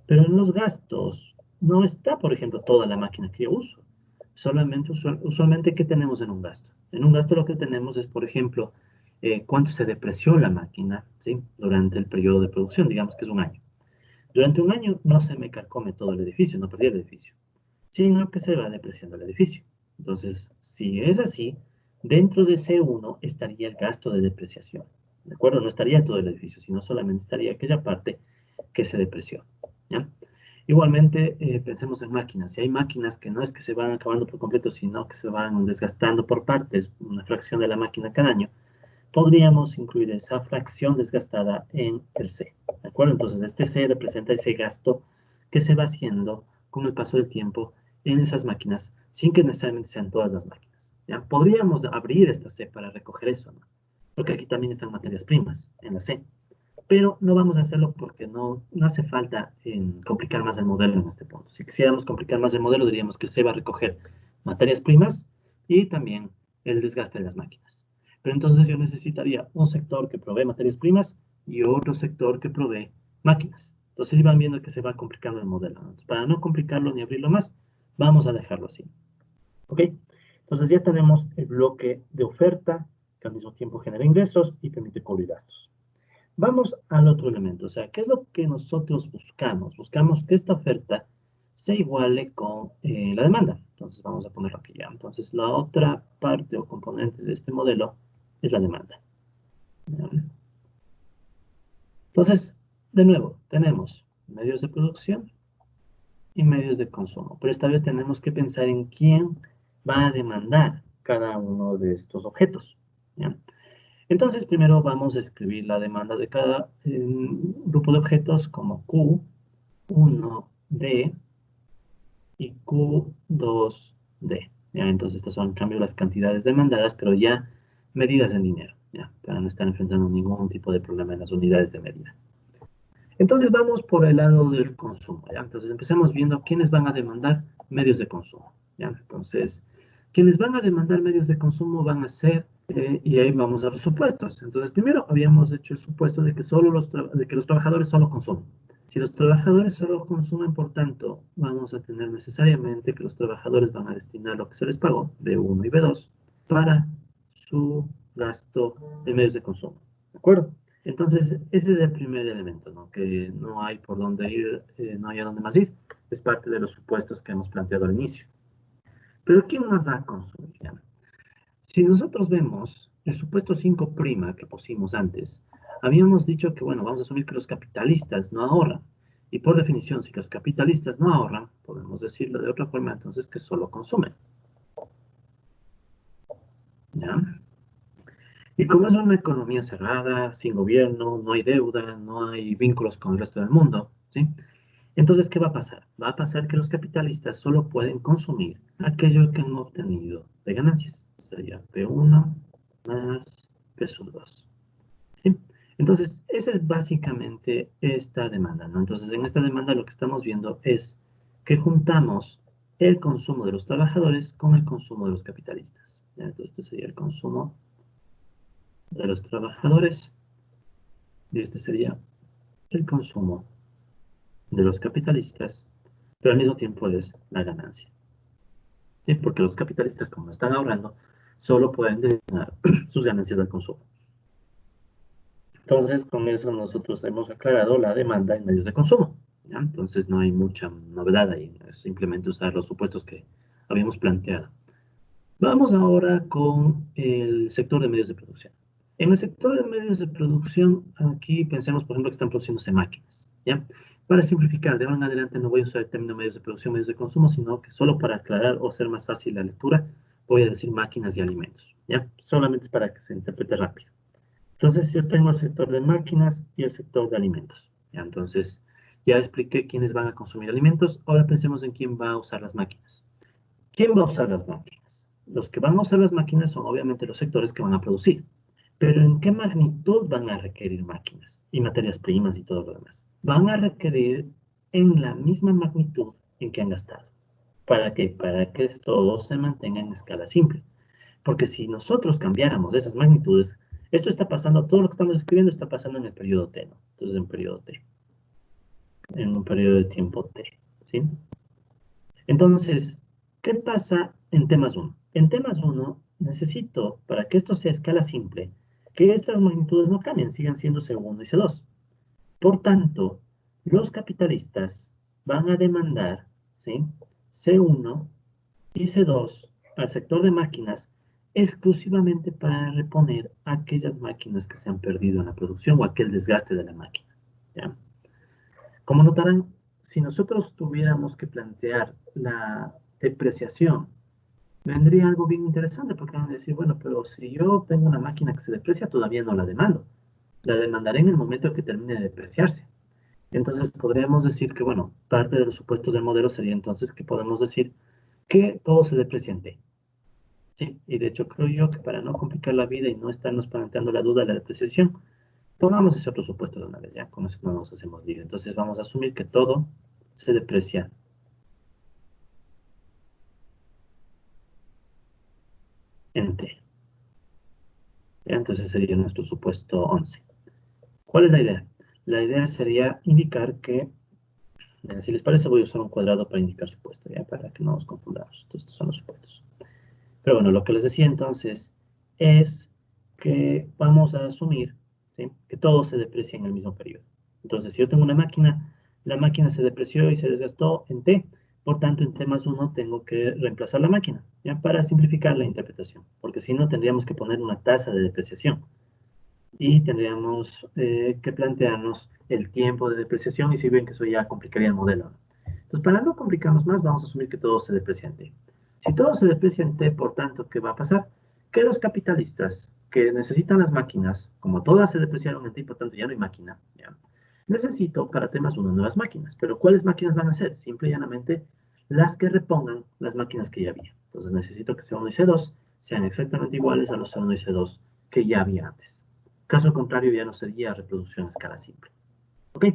pero en los gastos no está, por ejemplo, toda la máquina que yo uso. Solamente, usualmente, ¿qué tenemos en un gasto? En un gasto lo que tenemos es, por ejemplo, cuánto se depreció la máquina, ¿sí?, durante el periodo de producción, digamos que es un año. Durante un año no se me carcome todo el edificio, no perdí el edificio, sino que se va depreciando el edificio. Entonces, si es así, dentro de C1 estaría el gasto de depreciación. ¿De acuerdo? No estaría todo el edificio, sino solamente estaría aquella parte que se depreció. ¿Ya? Igualmente, pensemos en máquinas. Si hay máquinas que no es que se van acabando por completo, sino que se van desgastando por partes, una fracción de la máquina cada año, podríamos incluir esa fracción desgastada en el C. ¿De acuerdo? Entonces, este C representa ese gasto que se va haciendo con el paso del tiempo en esas máquinas, sin que necesariamente sean todas las máquinas. ¿ya? Podríamos abrir esta C para recoger eso, ¿no? Porque aquí también están materias primas en la C. Pero no vamos a hacerlo porque no hace falta complicar más el modelo en este punto. Si quisiéramos complicar más el modelo, diríamos que C va a recoger materias primas y también el desgaste de las máquinas. Pero entonces yo necesitaría un sector que provee materias primas y otro sector que provee máquinas. Entonces van viendo que se va complicando el modelo, ¿no? Para no complicarlo ni abrirlo más, vamos a dejarlo así. ¿Ok? Entonces ya tenemos el bloque de oferta que al mismo tiempo genera ingresos y permite cubrir gastos. Vamos al otro elemento, o sea, ¿qué es lo que nosotros buscamos? Buscamos que esta oferta se iguale con la demanda. Entonces vamos a ponerlo aquí ya. Entonces la otra parte o componente de este modelo es la demanda. Entonces, de nuevo, tenemos medios de producción y medios de consumo. Pero esta vez tenemos que pensar en quién va a demandar cada uno de estos objetos. ¿Ya? Entonces, primero vamos a escribir la demanda de cada grupo de objetos como Q1D y Q2D. ¿Ya? Entonces, estas son, en cambio, las cantidades demandadas, pero ya medidas en dinero, ¿ya? Para no estar enfrentando ningún tipo de problema en las unidades de medida. Entonces, vamos por el lado del consumo, ¿ya? Entonces, empecemos viendo quiénes van a demandar medios de consumo, ¿ya? Entonces, quienes van a demandar medios de consumo van a ser, y ahí vamos a los supuestos. Entonces, primero habíamos hecho el supuesto de que, de que los trabajadores solo consumen. Si los trabajadores solo consumen, por tanto, vamos a tener necesariamente que los trabajadores van a destinar lo que se les pagó, B1 y B2, para su gasto de medios de consumo. ¿De acuerdo? Entonces, ese es el primer elemento, ¿no? Que no hay por dónde ir, no hay a dónde más ir. Es parte de los supuestos que hemos planteado al inicio. Pero ¿quién más va a consumir? ¿Ya? Si nosotros vemos el supuesto 5' que pusimos antes, habíamos dicho que, bueno, vamos a asumir que los capitalistas no ahorran. Y por definición, si los capitalistas no ahorran, podemos decirlo de otra forma, entonces que solo consumen. ¿Ya? Y como es una economía cerrada, sin gobierno, no hay deuda, no hay vínculos con el resto del mundo, ¿sí? Entonces, ¿qué va a pasar? Va a pasar que los capitalistas solo pueden consumir aquello que han obtenido de ganancias. Sería P1 más P2. ¿Sí? Entonces, esa es básicamente esta demanda, ¿no? Entonces, en esta demanda lo que estamos viendo es que juntamos el consumo de los trabajadores con el consumo de los capitalistas. ¿Ya? Entonces, este sería el consumo de los trabajadores y este sería el consumo de los capitalistas, pero al mismo tiempo es la ganancia. ¿Sí? Porque los capitalistas, como están ahorrando, solo pueden destinar sus ganancias al consumo. Entonces, con eso nosotros hemos aclarado la demanda en medios de consumo. ¿Ya? Entonces, no hay mucha novedad ahí, es simplemente usar los supuestos que habíamos planteado. Vamos ahora con el sector de medios de producción. En el sector de medios de producción, aquí pensemos, por ejemplo, que están produciéndose máquinas. ¿Ya? Para simplificar, de ahora en adelante no voy a usar el término medios de producción, medios de consumo, sino que solo para aclarar o hacer más fácil la lectura, voy a decir máquinas y alimentos. ¿Ya? Solamente es para que se interprete rápido. Entonces, yo tengo el sector de máquinas y el sector de alimentos. ¿Ya? Entonces, ya expliqué quiénes van a consumir alimentos. Ahora pensemos en quién va a usar las máquinas. ¿Quién va a usar las máquinas? Los que van a usar las máquinas son obviamente los sectores que van a producir. Pero ¿en qué magnitud van a requerir máquinas y materias primas y todo lo demás? Van a requerir en la misma magnitud en que han gastado. ¿Para qué? Para que todo se mantenga en escala simple. Porque si nosotros cambiáramos esas magnitudes, esto está pasando, todo lo que estamos escribiendo está pasando en el periodo T, ¿no? Entonces en periodo T, en un periodo de tiempo T, ¿sí? Entonces, ¿qué pasa en temas 1? En temas 1 necesito, para que esto sea a escala simple, que estas magnitudes no cambien, sigan siendo C1 y C2. Por tanto, los capitalistas van a demandar, ¿sí? C1 y C2 al sector de máquinas exclusivamente para reponer aquellas máquinas que se han perdido en la producción o aquel desgaste de la máquina. ¿Ya? Como notarán, si nosotros tuviéramos que plantear la depreciación, vendría algo bien interesante porque van a decir, bueno, pero si yo tengo una máquina que se deprecia, todavía no la demando. La demandaré en el momento que termine de depreciarse. Entonces podríamos decir que, bueno, parte de los supuestos del modelo sería entonces que podemos decir que todo se deprecia en T. Sí, y de hecho creo yo que para no complicar la vida y no estarnos planteando la duda de la depreciación, pongamos ese otro supuesto de una vez, ya, con eso no nos hacemos lío. Entonces vamos a asumir que todo se deprecia en T. ¿Ya? Entonces sería nuestro supuesto 11. ¿Cuál es la idea? La idea sería indicar que, si les parece, voy a usar un cuadrado para indicar supuesto, ¿ya? Para que no nos confundamos. Entonces, estos son los supuestos. Pero bueno, lo que les decía entonces es que vamos a asumir, ¿sí?, que todo se deprecia en el mismo periodo. Entonces, si yo tengo una máquina, la máquina se depreció y se desgastó en T, por tanto, en T más 1 tengo que reemplazar la máquina, ¿ya? Para simplificar la interpretación, porque si no tendríamos que poner una tasa de depreciación y tendríamos que plantearnos el tiempo de depreciación y si ven que eso ya complicaría el modelo, ¿no? Entonces, para no complicarnos más, vamos a asumir que todo se deprecia en T. Si todo se deprecia en T, por tanto, ¿qué va a pasar? Que los capitalistas que necesitan las máquinas, como todas se depreciaron en T, por tanto ya no hay máquina, ¿ya? Necesito para T más 1 nuevas máquinas. ¿Pero cuáles máquinas van a ser? Simple y llanamente las que repongan las máquinas que ya había. Entonces necesito que C1 y C2 sean exactamente iguales a los C1 y C2 que ya había antes. Caso contrario, ya no sería reproducción a escala simple. ¿Ok?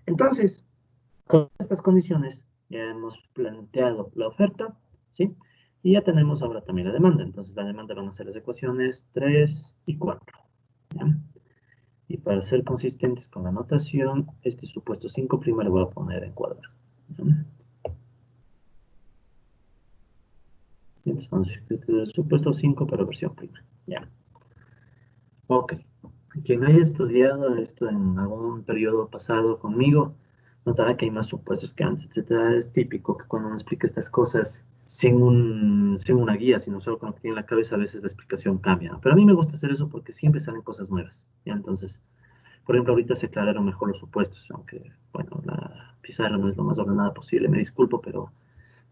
Entonces, con estas condiciones ya hemos planteado la oferta, ¿sí? Y ya tenemos ahora también la demanda. Entonces, la demanda van a ser las ecuaciones 3 y 4. ¿Ya? Y para ser consistentes con la notación, este supuesto 5' lo voy a poner en cuadrado. ¿Ya? Entonces, vamos a decir que este es el supuesto 5, pero versión prima. ¿Ya? Ok. Quien haya estudiado esto en algún periodo pasado conmigo, notará que hay más supuestos que antes, etcétera. Es típico que cuando uno explica estas cosas sin una guía, sino solo con lo que tiene en la cabeza, a veces la explicación cambia, ¿no? Pero a mí me gusta hacer eso porque siempre salen cosas nuevas, ¿ya? Entonces, por ejemplo, ahorita se aclararon mejor los supuestos, aunque, bueno, la pizarra no es lo más ordenada posible, me disculpo, pero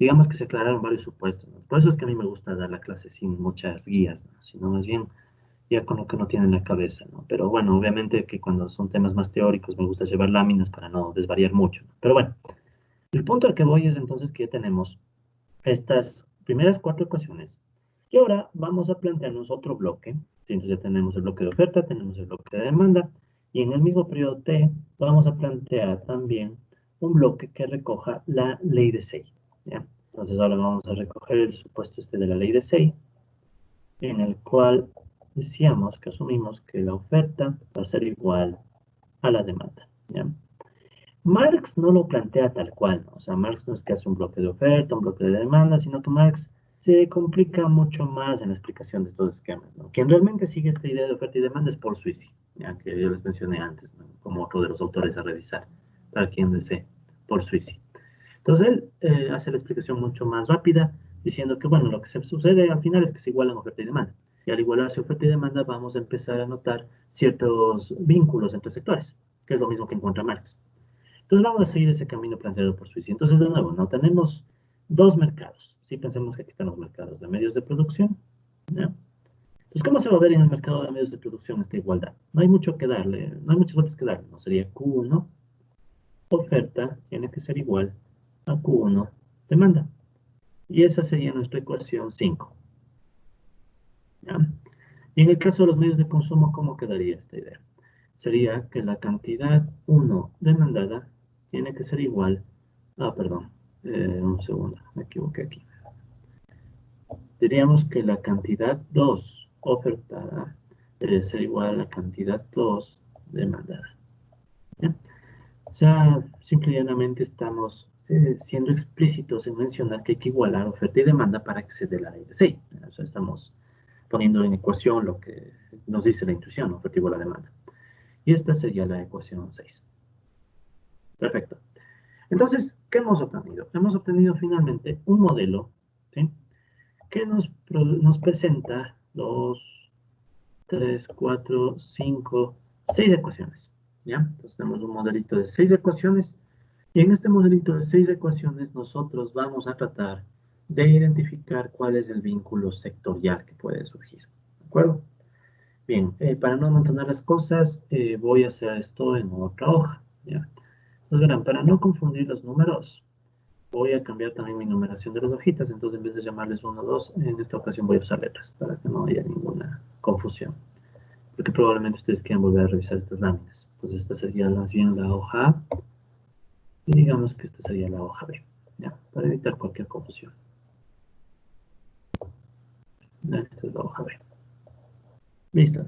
digamos que se aclararon varios supuestos, ¿no? Por eso es que a mí me gusta dar la clase sin muchas guías, ¿no? Sino más bien ya con lo que uno tiene en la cabeza, ¿no? Pero bueno, obviamente que cuando son temas más teóricos me gusta llevar láminas para no desvariar mucho, ¿no? Pero bueno, el punto al que voy es entonces que ya tenemos estas primeras 4 ecuaciones y ahora vamos a plantearnos otro bloque. ¿Sí? Entonces ya tenemos el bloque de oferta, tenemos el bloque de demanda y en el mismo periodo T vamos a plantear también un bloque que recoja la ley de Say, ¿ya? Entonces ahora vamos a recoger el supuesto este de la ley de Say, en el cual decíamos que asumimos que la oferta va a ser igual a la demanda, ¿ya? Marx no lo plantea tal cual, ¿no? O sea, Marx no es que hace un bloque de oferta, un bloque de demanda, sino que Marx se complica mucho más en la explicación de estos esquemas, ¿no? Quien realmente sigue esta idea de oferta y demanda es Paul Suisi, ya que yo les mencioné antes, ¿no?, como otro de los autores a revisar, para quien desee, Paul Suisi. Entonces él hace la explicación mucho más rápida, diciendo que, bueno, lo que se sucede al final es que se igualan oferta y demanda. Y al igualarse oferta y demanda, vamos a empezar a notar ciertos vínculos entre sectores, que es lo mismo que encuentra Marx. Entonces vamos a seguir ese camino planteado por Suiza. Entonces, de nuevo, no tenemos dos mercados. Si pensemos que aquí están los mercados de medios de producción, ¿ya? Entonces, ¿cómo se va a ver en el mercado de medios de producción esta igualdad? No hay mucho que darle, no hay muchas vueltas que darle. No sería Q1 oferta tiene que ser igual a Q1 demanda. Y esa sería nuestra ecuación 5. ¿Ya? Y en el caso de los medios de consumo, ¿cómo quedaría esta idea? Sería que la cantidad 1 demandada tiene que ser igual a, perdón, un segundo, me equivoqué aquí. Diríamos que la cantidad 2 ofertada debe ser igual a la cantidad 2 demandada. ¿Ya? O sea, simple y llanamente estamos siendo explícitos en mencionar que hay que igualar oferta y demanda para que se dé la ley de Say. O sea, estamos poniendo en ecuación lo que nos dice la intuición, oferta igual a demanda. Y esta sería la ecuación 6. Perfecto. Entonces, ¿qué hemos obtenido? Hemos obtenido finalmente un modelo, ¿sí?, que nos presenta 2, 3, 4, 5, 6 ecuaciones. ¿Ya? Entonces tenemos un modelito de 6 ecuaciones y en este modelito de 6 ecuaciones nosotros vamos a tratar de identificar cuál es el vínculo sectorial que puede surgir. ¿De acuerdo? Bien, para no amontonar las cosas, voy a hacer esto en otra hoja. ¿Ya? Entonces verán, para no confundir los números, Voy a cambiar también mi numeración de las hojitas, entonces en vez de llamarles 1, 2, en esta ocasión voy a usar letras para que no haya ninguna confusión. Porque probablemente ustedes quieran volver a revisar estas láminas. Entonces esta sería más bien la hoja A y digamos que esta sería la hoja B, ¿ya? Para evitar cualquier confusión. Esta es la hoja B. Listo.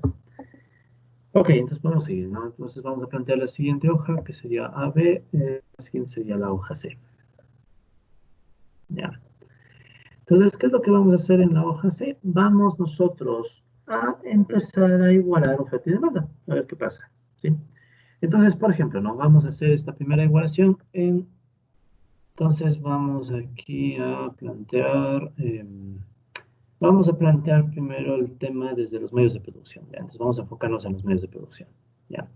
Ok, entonces podemos seguir, ¿no? Entonces vamos a plantear la siguiente hoja, que sería AB, la siguiente sería la hoja C. ¿Ya? Entonces, ¿qué es lo que vamos a hacer en la hoja C? Vamos nosotros a empezar a igualar oferta y demanda, a ver qué pasa, ¿sí? Entonces, por ejemplo, ¿no? Vamos a hacer esta primera igualación entonces vamos aquí a plantear, vamos a plantear primero el tema desde los medios de producción, ¿ya? Entonces vamos a enfocarnos en los medios de producción, ¿ya?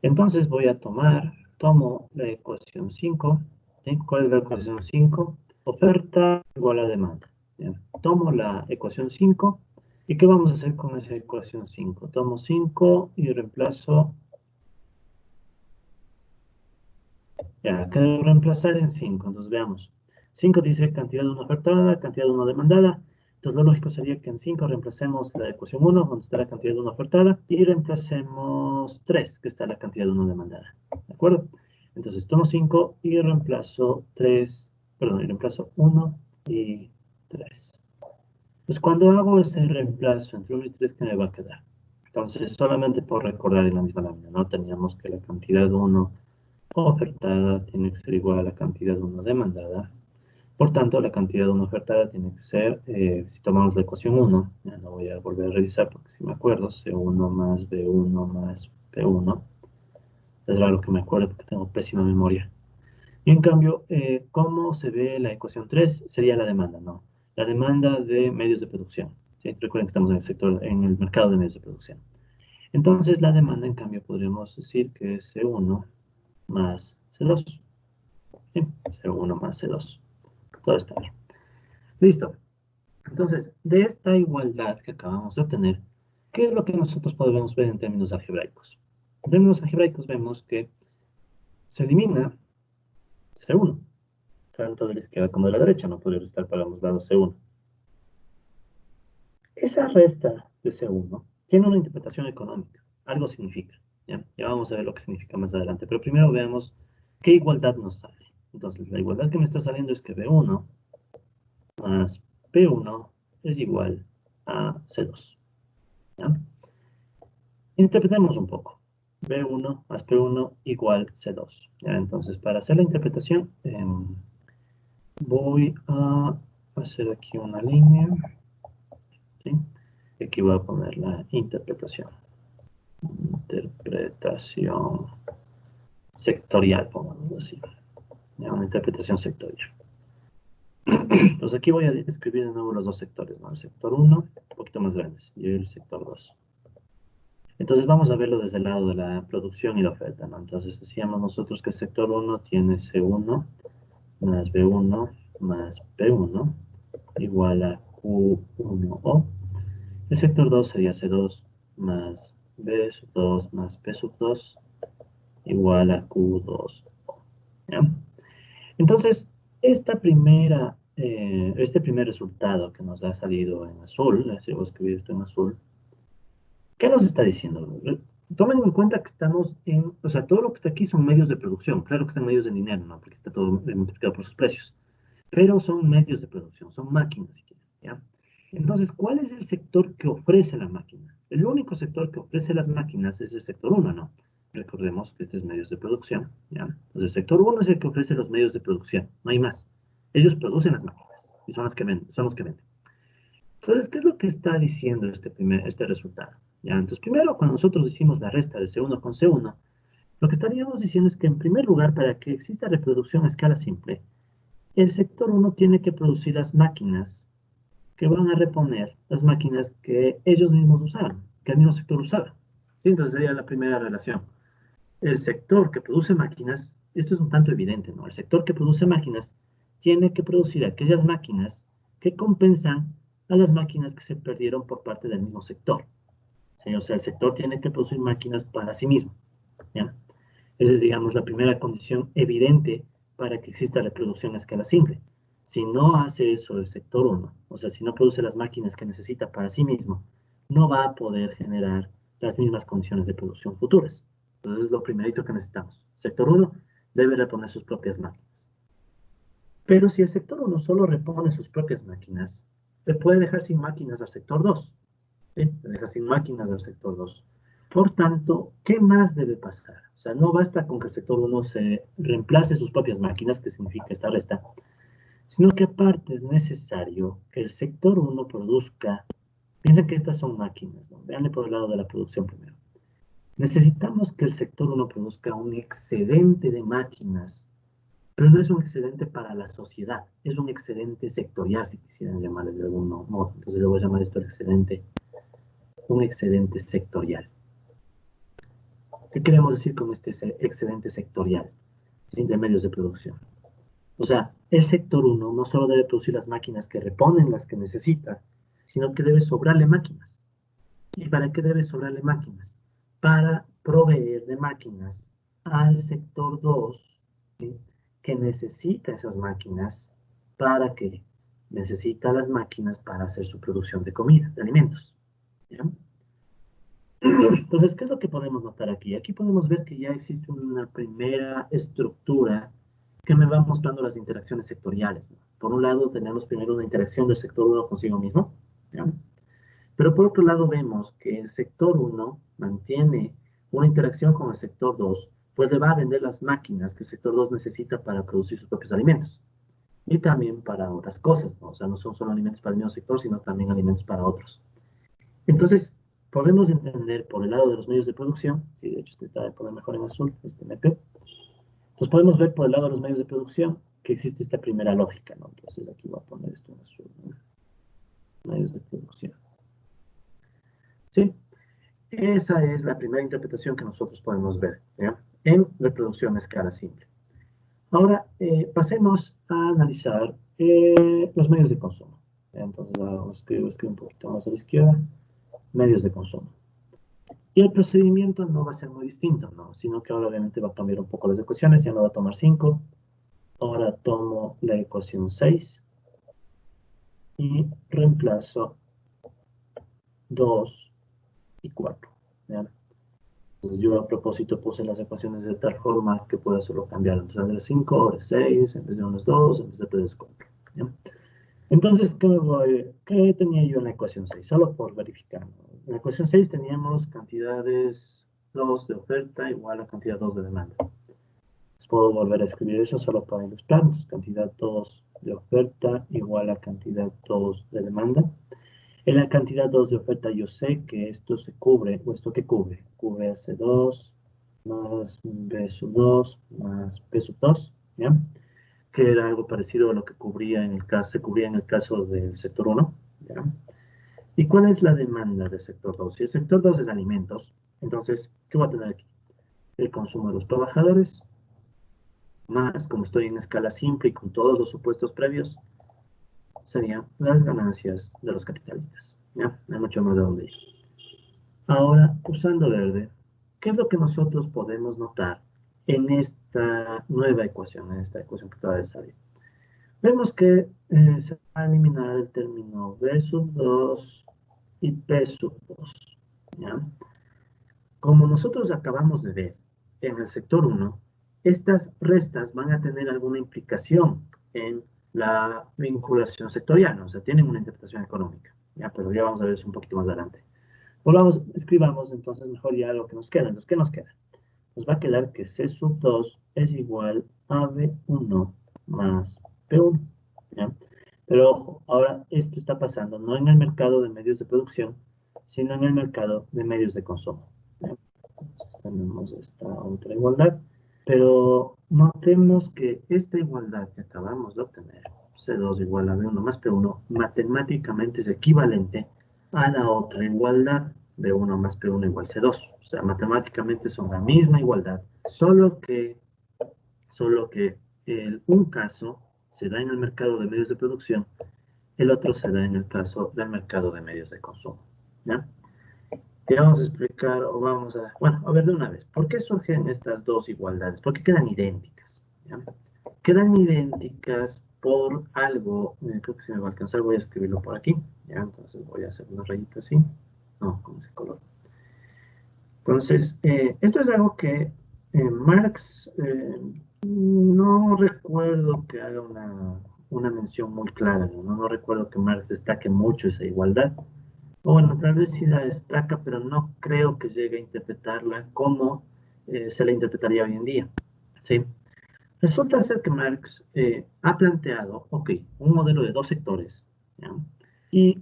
Entonces voy a tomo la ecuación 5, ¿sí? ¿Cuál es la ecuación 5? Oferta igual a demanda, ¿ya? Tomo la ecuación 5, ¿y qué vamos a hacer con esa ecuación 5? Tomo 5 y reemplazo, ya, acá debo reemplazar en 5, entonces veamos. 5 dice cantidad de 1 ofertada, cantidad de 1 demandada, entonces lo lógico sería que en 5 reemplacemos la ecuación 1, donde está la cantidad de 1 ofertada, y reemplacemos 3, que está la cantidad de 1 demandada, ¿de acuerdo? Entonces tomo 5 y reemplazo 3, perdón, y reemplazo 1 y 3. Pues cuando hago ese reemplazo entre 1 y 3, ¿qué me va a quedar? Entonces, solamente por recordar en la misma lámina, ¿no? Teníamos que la cantidad de 1 ofertada tiene que ser igual a la cantidad de 1 demandada. Por tanto, la cantidad de 1 ofertada tiene que ser, si tomamos la ecuación 1, ya no voy a volver a revisar porque si me acuerdo, C1 más B1 más P1. Es raro que me acuerde porque tengo pésima memoria. Y en cambio, ¿cómo se ve la ecuación 3? Sería la demanda, ¿no? La demanda de medios de producción. ¿Sí? Recuerden que estamos en el sector, en el mercado de medios de producción. Entonces, la demanda, en cambio, podríamos decir que es C1 más C2. ¿Sí? C1 más C2. Todo está bien. Listo. Entonces, de esta igualdad que acabamos de obtener, ¿qué es lo que nosotros podemos ver en términos algebraicos? En términos algebraicos vemos que se elimina C1, tanto de la izquierda como de la derecha, no podría restar para ambos lados C1. Esa resta de C1 tiene una interpretación económica, algo significa, ¿ya? Ya vamos a ver lo que significa más adelante, pero primero veamos qué igualdad nos sale. Entonces, la igualdad que me está saliendo es que B1 más P1 es igual a C2, ¿ya? Interpretemos un poco. B1 más P1 igual C2. ¿Ya? Entonces, para hacer la interpretación, voy a hacer aquí una línea. ¿Sí? Y aquí voy a poner la interpretación. Interpretación sectorial, pongamos así. ¿Ya? Una interpretación sectorial. Entonces aquí voy a escribir de nuevo los dos sectores, ¿no? El sector 1, un poquito más grandes, y el sector 2. Entonces vamos a verlo desde el lado de la producción y la oferta, ¿no? Entonces decíamos nosotros que el sector 1 tiene C1 más B1 más P1 igual a Q1O. El sector 2 sería C2 más B sub 2 más P sub 2 igual a Q2O. ¿Ya? Entonces, este primer resultado que nos ha salido en azul, si voy a escribir esto en azul, ¿qué nos está diciendo? Tomen en cuenta que estamos o sea, todo lo que está aquí son medios de producción. Claro que están medios de dinero, ¿no? Porque está todo multiplicado por sus precios. Pero son medios de producción, son máquinas, si quieren, ¿ya? Entonces, ¿cuál es el sector que ofrece la máquina? El único sector que ofrece las máquinas es el sector 1, ¿no? Recordemos que este es medios de producción, ¿ya? Entonces, el sector 1 es el que ofrece los medios de producción, no hay más. Ellos producen las máquinas y son los que venden. Entonces, ¿qué es lo que está diciendo este resultado? ¿Ya? Entonces, primero, cuando nosotros hicimos la resta de C1 con C1, lo que estaríamos diciendo es que, en primer lugar, para que exista reproducción a escala simple, el sector 1 tiene que producir las máquinas que van a reponer las máquinas que ellos mismos usaron, que el mismo sector usaba. ¿Sí? Entonces, sería la primera relación. El sector que produce máquinas, esto es un tanto evidente, ¿no? El sector que produce máquinas tiene que producir aquellas máquinas que compensan a las máquinas que se perdieron por parte del mismo sector. ¿Sí? O sea, el sector tiene que producir máquinas para sí mismo, ¿ya? Esa es, digamos, la primera condición evidente para que exista reproducción a escala simple. Si no hace eso el sector 1, o sea, si no produce las máquinas que necesita para sí mismo, no va a poder generar las mismas condiciones de producción futuras. Entonces es lo primerito que necesitamos. Sector 1 debe reponer sus propias máquinas. Pero si el sector 1 solo repone sus propias máquinas, le puede dejar sin máquinas al sector 2. ¿Sí? Le deja sin máquinas al sector 2. Por tanto, ¿qué más debe pasar? O sea, no basta con que el sector 1 se reemplace sus propias máquinas, que significa esta resta, sino que aparte es necesario que el sector 1 produzca. Piensen que estas son máquinas, ¿no? Veanle por el lado de la producción primero. Necesitamos que el sector 1 produzca un excedente de máquinas, pero no es un excedente para la sociedad, es un excedente sectorial, si quisieran llamarle de algún modo. Entonces le voy a llamar esto un excedente sectorial. ¿Qué queremos decir con este excedente sectorial, ¿sí?, de medios de producción? O sea, el sector 1 no solo debe producir las máquinas que reponen las que necesita, sino que debe sobrarle máquinas. ¿Y para qué debe sobrarle máquinas? Para proveer de máquinas al sector 2, ¿sí?, que necesita esas máquinas. ¿Para qué? Necesita las máquinas para hacer su producción de comida, de alimentos. ¿Ya? Entonces, ¿qué es lo que podemos notar aquí? Aquí podemos ver que ya existe una primera estructura que me va mostrando las interacciones sectoriales, ¿no? Por un lado, tenemos primero una interacción del sector 1 consigo mismo, ¿ya? Pero por otro lado vemos que el sector 1 mantiene una interacción con el sector 2, pues le va a vender las máquinas que el sector 2 necesita para producir sus propios alimentos. Y también para otras cosas, ¿no? O sea, no son solo alimentos para el mismo sector, sino también alimentos para otros. Entonces, podemos entender por el lado de los medios de producción, sí, de hecho, este está de poner mejor en azul, este MP. Entonces, podemos ver por el lado de los medios de producción que existe esta primera lógica, ¿no? Entonces, aquí voy a poner esto en azul, ¿no? Medios de producción. ¿Sí? Esa es la primera interpretación que nosotros podemos ver, ¿ya?, en reproducción a escala simple. Ahora, pasemos a analizar los medios de consumo. Entonces, escribo un poquito más a la izquierda, medios de consumo. Y el procedimiento no va a ser muy distinto, ¿no? Sino que ahora obviamente va a cambiar un poco las ecuaciones, ya no va a tomar 5, ahora tomo la ecuación 6 y reemplazo 2 y 4. ¿Ya? Entonces yo a propósito puse las ecuaciones de tal forma que pueda solo cambiar. Entonces de 5 ahora 6, en vez de unos 2, en vez de 3, 4. ¿Ya? Entonces, ¿qué tenía yo en la ecuación 6? Solo por verificar, ¿no? En la ecuación 6 teníamos cantidades 2 de oferta igual a cantidad 2 de demanda. Entonces, puedo volver a escribir eso solo para ilustrar. Entonces, cantidad 2 de oferta igual a cantidad 2 de demanda. En la cantidad 2 de oferta yo sé que esto se cubre, o esto que cubre, cubre AC2 más B sub 2 más P sub 2, ¿ya? Que era algo parecido a lo que se cubría en el caso del sector 1, ¿ya? ¿Y cuál es la demanda del sector 2? Si el sector 2 es alimentos, entonces, ¿qué voy a tener aquí? El consumo de los trabajadores, más, como estoy en escala simple y con todos los supuestos previos, serían las ganancias de los capitalistas, ¿ya? No hay mucho más de dónde ir. Ahora, usando verde, ¿qué es lo que nosotros podemos notar en esta nueva ecuación, en esta ecuación que acaba de salir? Vemos que se va a eliminar el término B sub 2 y P sub 2, ¿ya? Como nosotros acabamos de ver en el sector 1, estas restas van a tener alguna implicación en la vinculación sectorial, ¿no? O sea, tienen una interpretación económica, ¿ya? Pero ya vamos a ver eso un poquito más adelante. Volvamos, escribamos entonces mejor ya lo que nos queda. Entonces, ¿qué nos queda? Nos va a quedar que C sub 2 es igual a B1 más P1, ¿ya? Pero ojo, ahora esto está pasando no en el mercado de medios de producción, sino en el mercado de medios de consumo, ¿ya? Tenemos esta otra igualdad, pero notemos que esta igualdad que acabamos de obtener, C2 igual a B1 más P1, matemáticamente es equivalente a la otra igualdad, B1 más P1 igual C2. O sea, matemáticamente son la misma igualdad, solo que un caso se da en el mercado de medios de producción, el otro se da en el caso del mercado de medios de consumo, ¿ya? Y vamos a explicar, bueno, a ver de una vez, ¿por qué surgen estas dos igualdades? ¿Por qué quedan idénticas? ¿Ya? quedan idénticas por algo, creo que si me va a alcanzar voy a escribirlo por aquí, ya, entonces voy a hacer una rayita así, no, con ese color. Entonces, esto es algo que Marx, no recuerdo que haga una mención muy clara, ¿no? No recuerdo que Marx destaque mucho esa igualdad. O bueno, tal vez sí la destaca, pero no creo que llegue a interpretarla como se la interpretaría hoy en día. ¿Sí? Resulta ser que Marx ha planteado, ok, un modelo de dos sectores, ¿ya? Y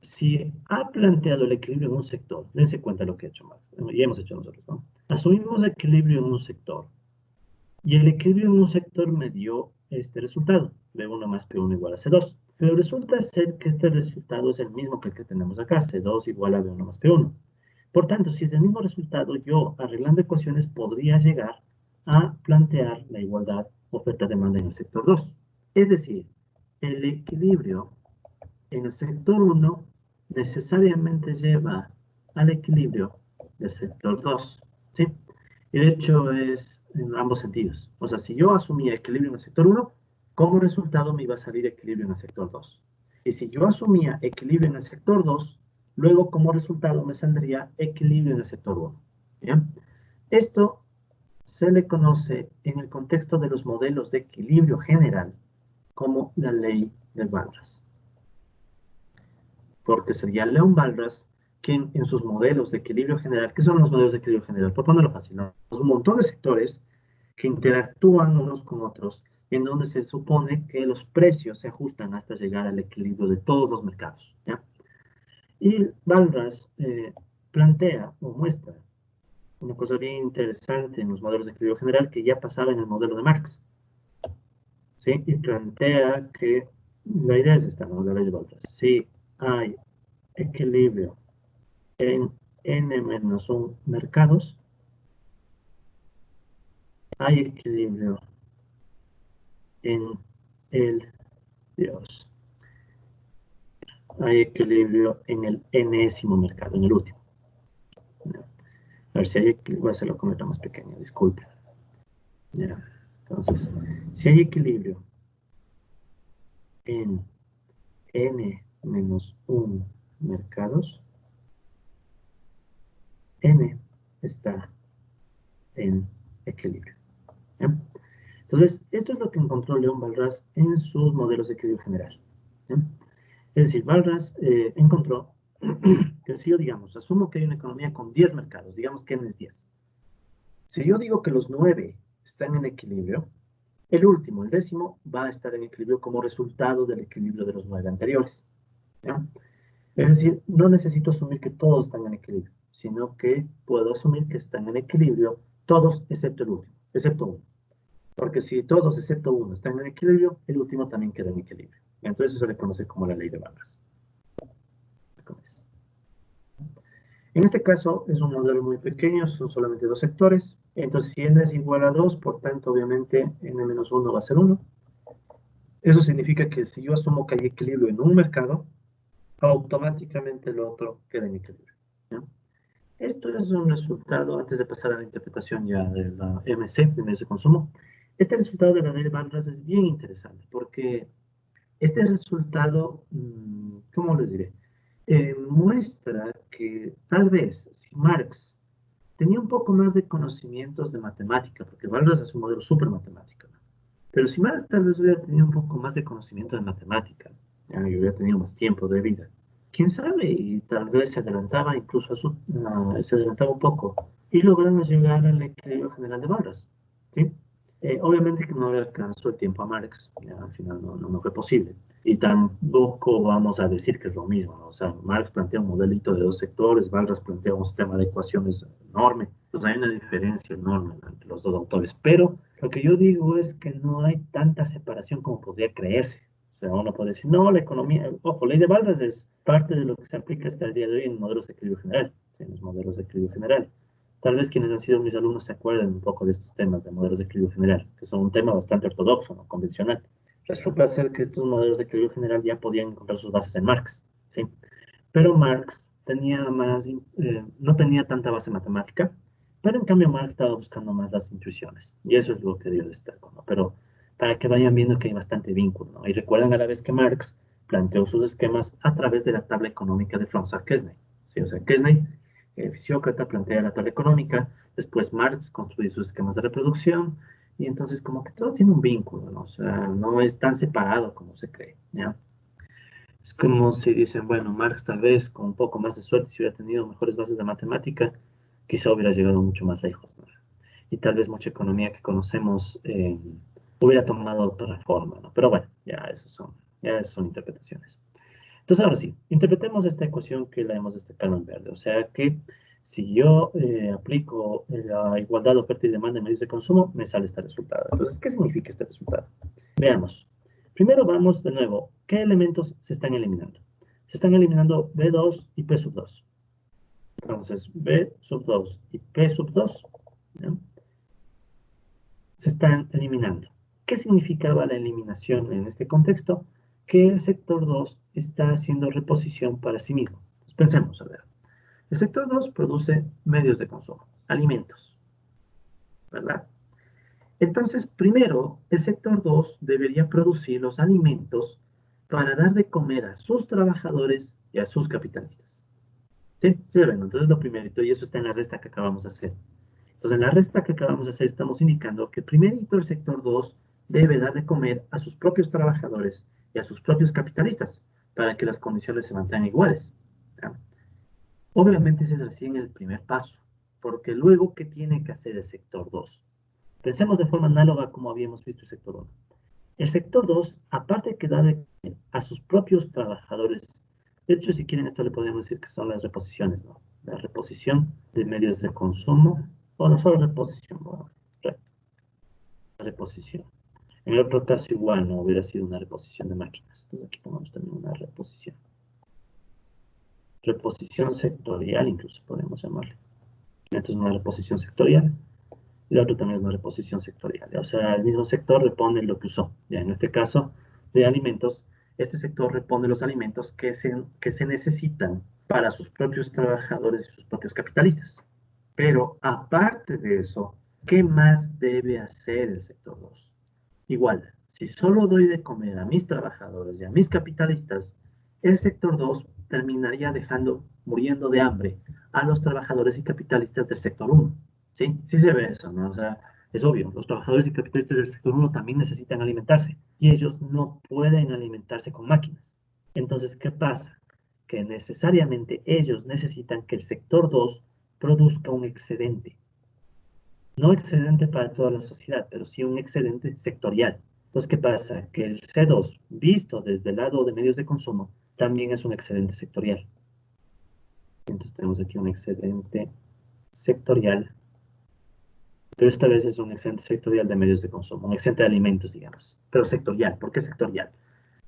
si ha planteado el equilibrio en un sector, dense cuenta de lo que ha hecho Marx, y hemos hecho nosotros, ¿no? Asumimos equilibrio en un sector, y el equilibrio en un sector me dio este resultado, B1 más P1 igual a C2. Pero resulta ser que este resultado es el mismo que el que tenemos acá, C2 igual a B1 más P1. Por tanto, si es el mismo resultado, yo, arreglando ecuaciones, podría llegar a plantear la igualdad oferta-demanda en el sector 2. Es decir, el equilibrio en el sector 1 necesariamente lleva al equilibrio del sector 2, ¿sí? Y de hecho es en ambos sentidos. O sea, si yo asumía equilibrio en el sector 1, como resultado me iba a salir equilibrio en el sector 2. Y si yo asumía equilibrio en el sector 2, luego como resultado me saldría equilibrio en el sector 1. ¿Bien? Esto se le conoce en el contexto de los modelos de equilibrio general como la ley de Walras, porque sería Leon Walras quien en sus modelos de equilibrio general, ¿qué son los modelos de equilibrio general? Por ponerlo fácil, ¿no? Un montón de sectores que interactúan unos con otros, en donde se supone que los precios se ajustan hasta llegar al equilibrio de todos los mercados, ¿ya? Y Walras plantea o muestra una cosa bien interesante en los modelos de equilibrio general que ya pasaba en el modelo de Marx, ¿sí? Y plantea que la idea es esta, ¿no? La ley de Walras. Si hay equilibrio en n-1 mercados, hay equilibrio en el Dios. Hay equilibrio en el enésimo mercado, en el último. A ver si hay equilibrio, voy a hacerlo con letra más pequeña, disculpe. Ya. Entonces, si hay equilibrio en n-1 mercados, n está en equilibrio. ¿Ya? Entonces, esto es lo que encontró León Walras en sus modelos de equilibrio general. ¿Ya? Es decir, Walras encontró que si yo, digamos, asumo que hay una economía con 10 mercados, digamos que n es 10. Si yo digo que los 9 están en equilibrio, el último, el décimo, va a estar en equilibrio como resultado del equilibrio de los 9 anteriores. ¿Ya? Es decir, no necesito asumir que todos están en equilibrio, sino que puedo asumir que están en equilibrio todos excepto el último, excepto uno. Porque si todos excepto uno están en equilibrio, el último también queda en equilibrio. Entonces eso se le conoce como la ley de Walras. En este caso es un modelo muy pequeño, son solamente dos sectores. Entonces si n es igual a 2, por tanto obviamente n-1 va a ser 1. Eso significa que si yo asumo que hay equilibrio en un mercado, automáticamente el otro queda en equilibrio, ¿no? Esto es un resultado, antes de pasar a la interpretación ya de la MC, de medios de consumo, este resultado de la ley de Walras es bien interesante porque este resultado, ¿cómo les diré? Muestra que tal vez si Marx tenía un poco más de conocimientos de matemática, porque Walras es un modelo súper matemático, ¿no? Pero si Marx tal vez hubiera tenido un poco más de conocimiento de matemática, ya, y hubiera tenido más tiempo de vida, quién sabe, y tal vez se adelantaba incluso se adelantaba un poco, y logramos llegar al equilibrio general de Walras, ¿sí? Obviamente que no le alcanzó el tiempo a Marx, ya, al final no fue posible. Y tampoco vamos a decir que es lo mismo, ¿no? O sea, Marx plantea un modelito de dos sectores, Walras plantea un sistema de ecuaciones enorme. Entonces hay una diferencia enorme entre los dos autores. Pero lo que yo digo es que no hay tanta separación como podría creerse. O sea, uno puede decir, no, la economía, ojo, ley de Walras es parte de lo que se aplica hasta el día de hoy en modelos de equilibrio general, ¿sí? En los modelos de equilibrio general. Tal vez quienes han sido mis alumnos se acuerden un poco de estos temas de modelos de equilibrio general, que son un tema bastante ortodoxo, ¿no? Convencional. Resulta ser que estos modelos de equilibrio general ya podían encontrar sus bases en Marx, ¿sí? Pero Marx no tenía tanta base matemática, pero en cambio Marx estaba buscando más las intuiciones, y eso es lo que dio destaco, ¿no? Pero para que vayan viendo que hay bastante vínculo, ¿no? Y recuerdan a la vez que Marx planteó sus esquemas a través de la tabla económica de François Quesnay. ¿Sí? O sea, Quesnay, el fisiócrata, plantea la tabla económica, después Marx construye sus esquemas de reproducción, y entonces como que todo tiene un vínculo, ¿no? O sea, no es tan separado como se cree, ¿ya? Es como si dicen, bueno, Marx tal vez con un poco más de suerte, si hubiera tenido mejores bases de matemática, quizá hubiera llegado mucho más lejos, ¿no? Y tal vez mucha economía que conocemos hubiera tomado otra forma, ¿no? Pero bueno, ya son interpretaciones. Entonces, ahora sí, interpretemos esta ecuación que la hemos destacado en verde. O sea que si yo aplico la igualdad de oferta y demanda en medios de consumo, me sale este resultado. Entonces, ¿qué significa este resultado? Veamos. Primero vamos de nuevo. ¿Qué elementos se están eliminando? Se están eliminando B2 y P sub 2. Entonces, B sub 2 y P sub 2, ¿no? Se están eliminando. ¿Qué significaba la eliminación en este contexto? Que el sector 2 está haciendo reposición para sí mismo. Pensemos, a ver. El sector 2 produce medios de consumo, alimentos, ¿verdad? Entonces, primero, el sector 2 debería producir los alimentos para dar de comer a sus trabajadores y a sus capitalistas. ¿Sí? ¿Sí ven? Entonces, lo primerito, y eso está en la resta que acabamos de hacer. Entonces, en la resta que acabamos de hacer, estamos indicando que primerito el sector 2 debe dar de comer a sus propios trabajadores y a sus propios capitalistas para que las condiciones se mantengan iguales. ¿Ya? Obviamente ese es recién el primer paso, porque luego, ¿qué tiene que hacer el sector 2? Pensemos de forma análoga como habíamos visto el sector 1. El sector 2, aparte de que da de comer a sus propios trabajadores, de hecho, si quieren, esto le podemos decir que son las reposiciones, ¿no? La reposición de medios de consumo, o no solo reposición, bueno, reposición. En el otro caso, igual no hubiera sido una reposición de máquinas. Entonces, aquí pongamos también una reposición. Reposición sectorial, incluso podemos llamarle. Esto es una reposición sectorial. Y la otra también es una reposición sectorial. O sea, el mismo sector repone lo que usó. Ya en este caso de alimentos, este sector repone los alimentos que se necesitan para sus propios trabajadores y sus propios capitalistas. Pero aparte de eso, ¿qué más debe hacer el sector 2? Igual, si solo doy de comer a mis trabajadores y a mis capitalistas, el sector 2 terminaría dejando, muriendo de hambre a los trabajadores y capitalistas del sector 1. ¿Sí? Sí se ve eso, ¿no? O sea, es obvio, los trabajadores y capitalistas del sector 1 también necesitan alimentarse y ellos no pueden alimentarse con máquinas. Entonces, ¿qué pasa? Que necesariamente ellos necesitan que el sector 2 produzca un excedente. No excedente para toda la sociedad, pero sí un excedente sectorial. Entonces, ¿qué pasa? Que el C2, visto desde el lado de medios de consumo, también es un excedente sectorial. Entonces tenemos aquí un excedente sectorial, pero esta vez es un excedente sectorial de medios de consumo, un excedente de alimentos, digamos, pero sectorial. ¿Por qué sectorial?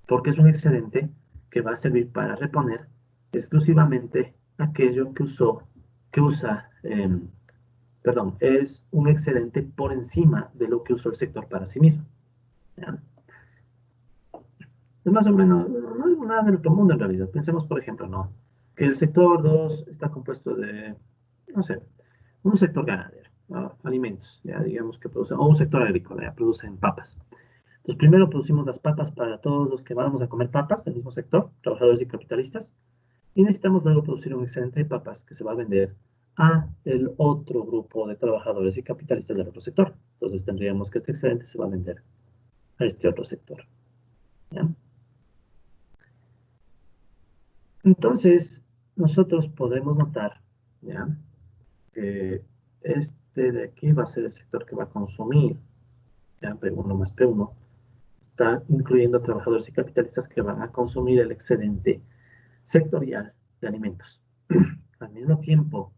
Porque es un excedente que va a servir para reponer exclusivamente aquello que usa, perdón, es un excedente por encima de lo que usó el sector para sí mismo. ¿Ya? Es más o menos, no es nada del otro mundo en realidad. Pensemos, por ejemplo, ¿no? Que el sector 2 está compuesto de, no sé, un sector ganadero, ¿no? Alimentos, ya digamos que producen, o un sector agrícola, ya producen papas. Entonces, primero producimos las papas para todos los que vamos a comer papas, del mismo sector, trabajadores y capitalistas, y necesitamos luego producir un excedente de papas que se va a vender a el otro grupo de trabajadores y capitalistas del otro sector. Entonces, tendríamos que este excedente se va a vender a este otro sector. ¿Ya? Entonces, nosotros podemos notar, ¿ya? Que este de aquí va a ser el sector que va a consumir, ¿ya? P1 más P1, está incluyendo trabajadores y capitalistas que van a consumir el excedente sectorial de alimentos. Al mismo tiempo,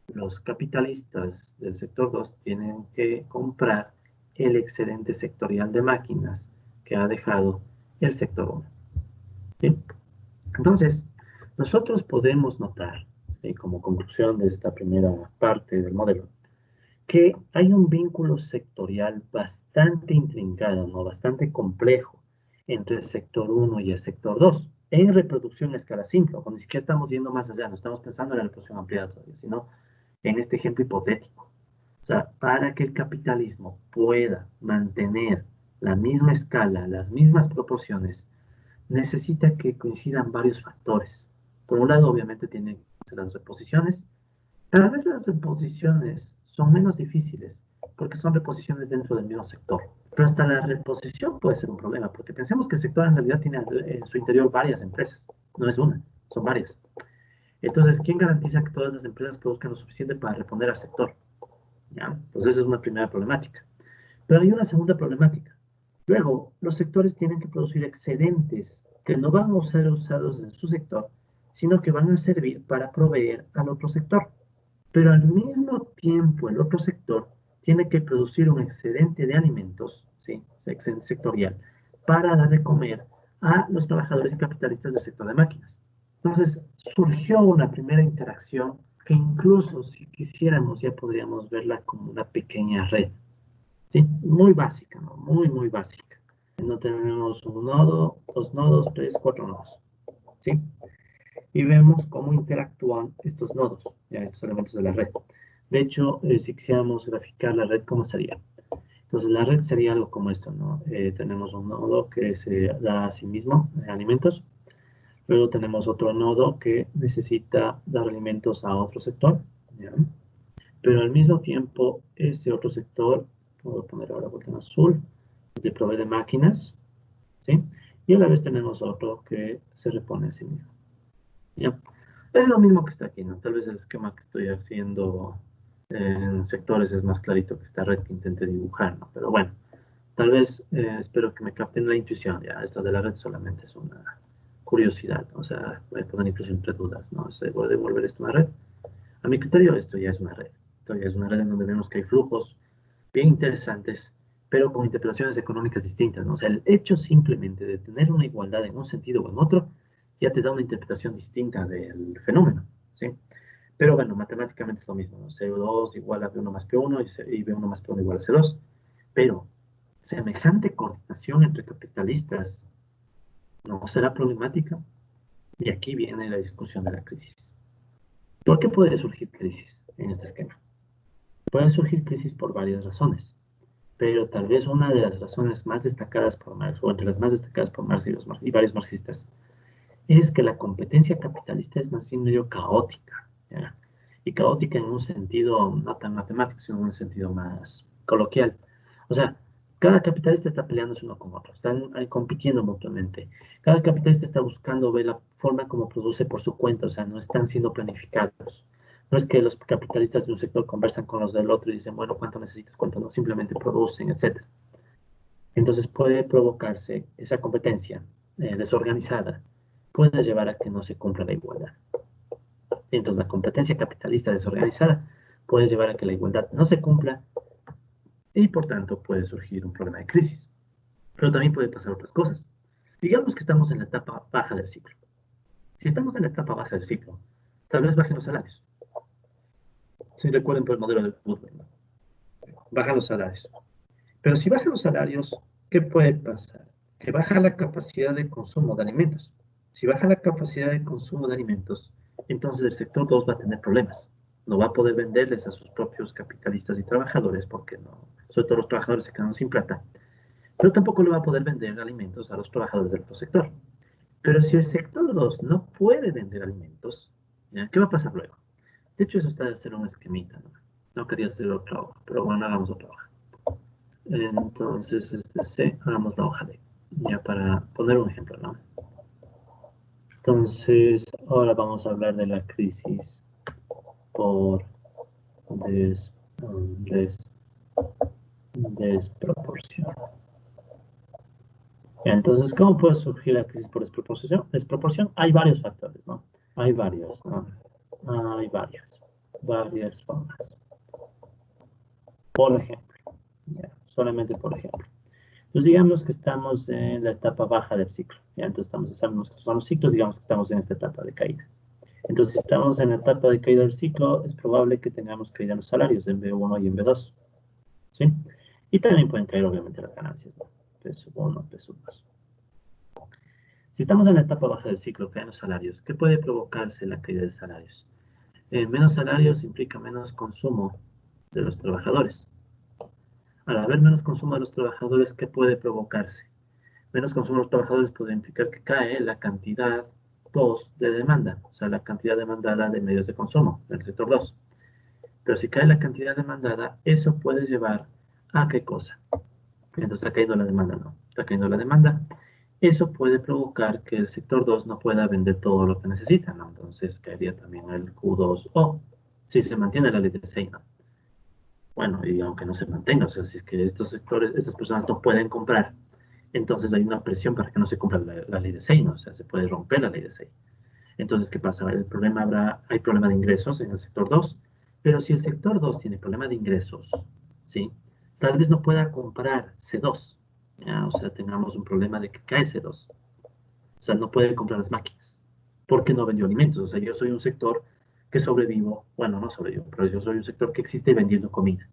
los capitalistas del sector 2 tienen que comprar el excedente sectorial de máquinas que ha dejado el sector 1. ¿Sí? Entonces, nosotros podemos notar, ¿sí? Como conclusión de esta primera parte del modelo, que hay un vínculo sectorial bastante intrincado, ¿no? Bastante complejo entre el sector 1 y el sector 2 en reproducción a escala simple, o ni siquiera estamos yendo más allá, no estamos pensando en la reproducción ampliada todavía, sino en este ejemplo hipotético. O sea, para que el capitalismo pueda mantener la misma escala, las mismas proporciones, necesita que coincidan varios factores. Por un lado, obviamente, tienen que ser las reposiciones, pero a veces las reposiciones son menos difíciles porque son reposiciones dentro del mismo sector. Pero hasta la reposición puede ser un problema, porque pensemos que el sector en realidad tiene en su interior varias empresas, no es una, son varias. Entonces, ¿quién garantiza que todas las empresas produzcan lo suficiente para responder al sector? ¿Ya? Entonces, esa es una primera problemática. Pero hay una segunda problemática. Luego, los sectores tienen que producir excedentes que no van a ser usados en su sector, sino que van a servir para proveer al otro sector. Pero al mismo tiempo, el otro sector tiene que producir un excedente de alimentos, ¿sí? Excedente sectorial, para dar de comer a los trabajadores y capitalistas del sector de máquinas. Entonces, surgió una primera interacción que incluso si quisiéramos ya podríamos verla como una pequeña red, ¿sí? Muy básica, ¿no? Muy, muy básica. No tenemos un nodo, dos nodos, tres, cuatro nodos, ¿sí? Y vemos cómo interactúan estos nodos, ya estos elementos de la red. De hecho, si quisiéramos graficar la red, ¿cómo sería? Entonces, la red sería algo como esto, ¿no? Tenemos un nodo que se da a sí mismo alimentos. Luego tenemos otro nodo que necesita dar alimentos a otro sector, ¿ya? Pero al mismo tiempo, ese otro sector, puedo poner ahora botón azul, le provee de máquinas, ¿sí? Y a la vez tenemos otro que se repone a sí mismo, ¿ya? Es lo mismo que está aquí, ¿no? Tal vez el esquema que estoy haciendo en sectores es más clarito que esta red que intenté dibujar, ¿no? Pero bueno, tal vez espero que me capten la intuición, ya. Esto de la red solamente es una curiosidad, o sea, me ponen incluso entre dudas, ¿no? ¿Se puede volver esto una red? A mi criterio, esto ya es una red. Esto ya es una red en donde vemos que hay flujos bien interesantes, pero con interpretaciones económicas distintas, ¿no? O sea, el hecho simplemente de tener una igualdad en un sentido o en otro, ya te da una interpretación distinta del fenómeno, ¿sí? Pero bueno, matemáticamente es lo mismo, ¿no? CO2 igual a B1 más P1 y B1 más P1 igual a C2. Pero semejante coordinación entre capitalistas no será problemática. Y aquí viene la discusión de la crisis. ¿Por qué puede surgir crisis en este esquema? Puede surgir crisis por varias razones, pero tal vez una de las razones más destacadas por Marx, o entre las más destacadas por Marx y varios marxistas, es que la competencia capitalista es más bien medio caótica, ¿ya? Y caótica en un sentido no tan matemático, sino en un sentido más coloquial. O sea, cada capitalista está peleándose uno con otro, están compitiendo mutuamente. Cada capitalista está buscando ver la forma como produce por su cuenta, o sea, no están siendo planificados. No es que los capitalistas de un sector conversan con los del otro y dicen, bueno, ¿cuánto necesitas? ¿Cuánto no? Simplemente producen, etc. Entonces puede provocarse esa competencia desorganizada, puede llevar a que no se cumpla la igualdad. Entonces la competencia capitalista desorganizada puede llevar a que la igualdad no se cumpla y por tanto puede surgir un problema de crisis. Pero también puede pasar otras cosas. Digamos que estamos en la etapa baja del ciclo. Si estamos en la etapa baja del ciclo, tal vez bajen los salarios. Si recuerden por el modelo de Woodward, ¿no? Bajan los salarios. Pero si bajan los salarios, ¿qué puede pasar? Que baja la capacidad de consumo de alimentos. Si baja la capacidad de consumo de alimentos, entonces el sector 2 va a tener problemas. No va a poder venderles a sus propios capitalistas y trabajadores porque no, sobre todo los trabajadores se quedan sin plata, pero tampoco le va a poder vender alimentos a los trabajadores del otro sector. Pero si el sector 2 no puede vender alimentos, ¿ya? ¿Qué va a pasar luego? De hecho, eso está de hacer un esquemita, ¿no? No quería hacer otra hoja, pero bueno, hagamos otra hoja. Entonces, hagamos la hoja D, ya para poner un ejemplo, ¿no? Entonces, ahora vamos a hablar de la crisis por des, des, desproporción. Entonces, ¿cómo puede surgir la crisis por desproporción? Desproporción, hay varios factores, ¿no? Hay varios, ¿no? Hay varias formas. Por ejemplo, ya, solamente por ejemplo. Entonces, digamos que estamos en la etapa baja del ciclo. ¿Ya? Entonces, sabemos que son los ciclos, digamos que estamos en esta etapa de caída. Entonces, si estamos en la etapa de caída del ciclo, es probable que tengamos caída en los salarios en B1 y en B2. ¿Sí? Y también pueden caer, obviamente, las ganancias, ¿no? P1, P2. Si estamos en la etapa baja del ciclo, caen los salarios, ¿qué puede provocarse la caída de salarios? Menos salarios implica menos consumo de los trabajadores. Al haber menos consumo de los trabajadores, ¿qué puede provocarse? Menos consumo de los trabajadores puede implicar que cae la cantidad 2 de demanda, o sea, la cantidad demandada de medios de consumo del sector 2. Pero si cae la cantidad demandada, eso puede llevar a ¿qué cosa? Entonces está cayendo la demanda, ¿no? Está cayendo la demanda. Eso puede provocar que el sector 2 no pueda vender todo lo que necesita, ¿no? Entonces caería también el Q2O, si se mantiene la ley de Sey, ¿no? Bueno, y aunque no se mantenga, o sea, si es que estos sectores, estas personas no pueden comprar, entonces hay una presión para que no se cumpla la ley de Sey, ¿no? O sea, se puede romper la ley de Sey. Entonces, ¿qué pasa? Hay problema de ingresos en el sector 2, pero si el sector 2 tiene problema de ingresos, ¿sí? Tal vez no pueda comprar C2, ¿ya? O sea, tengamos un problema de que cae C2. O sea, no puede comprar las máquinas, porque no vendió alimentos. O sea, yo soy un sector que sobrevivo, bueno, no sobrevivo, pero yo soy un sector que existe vendiendo comida.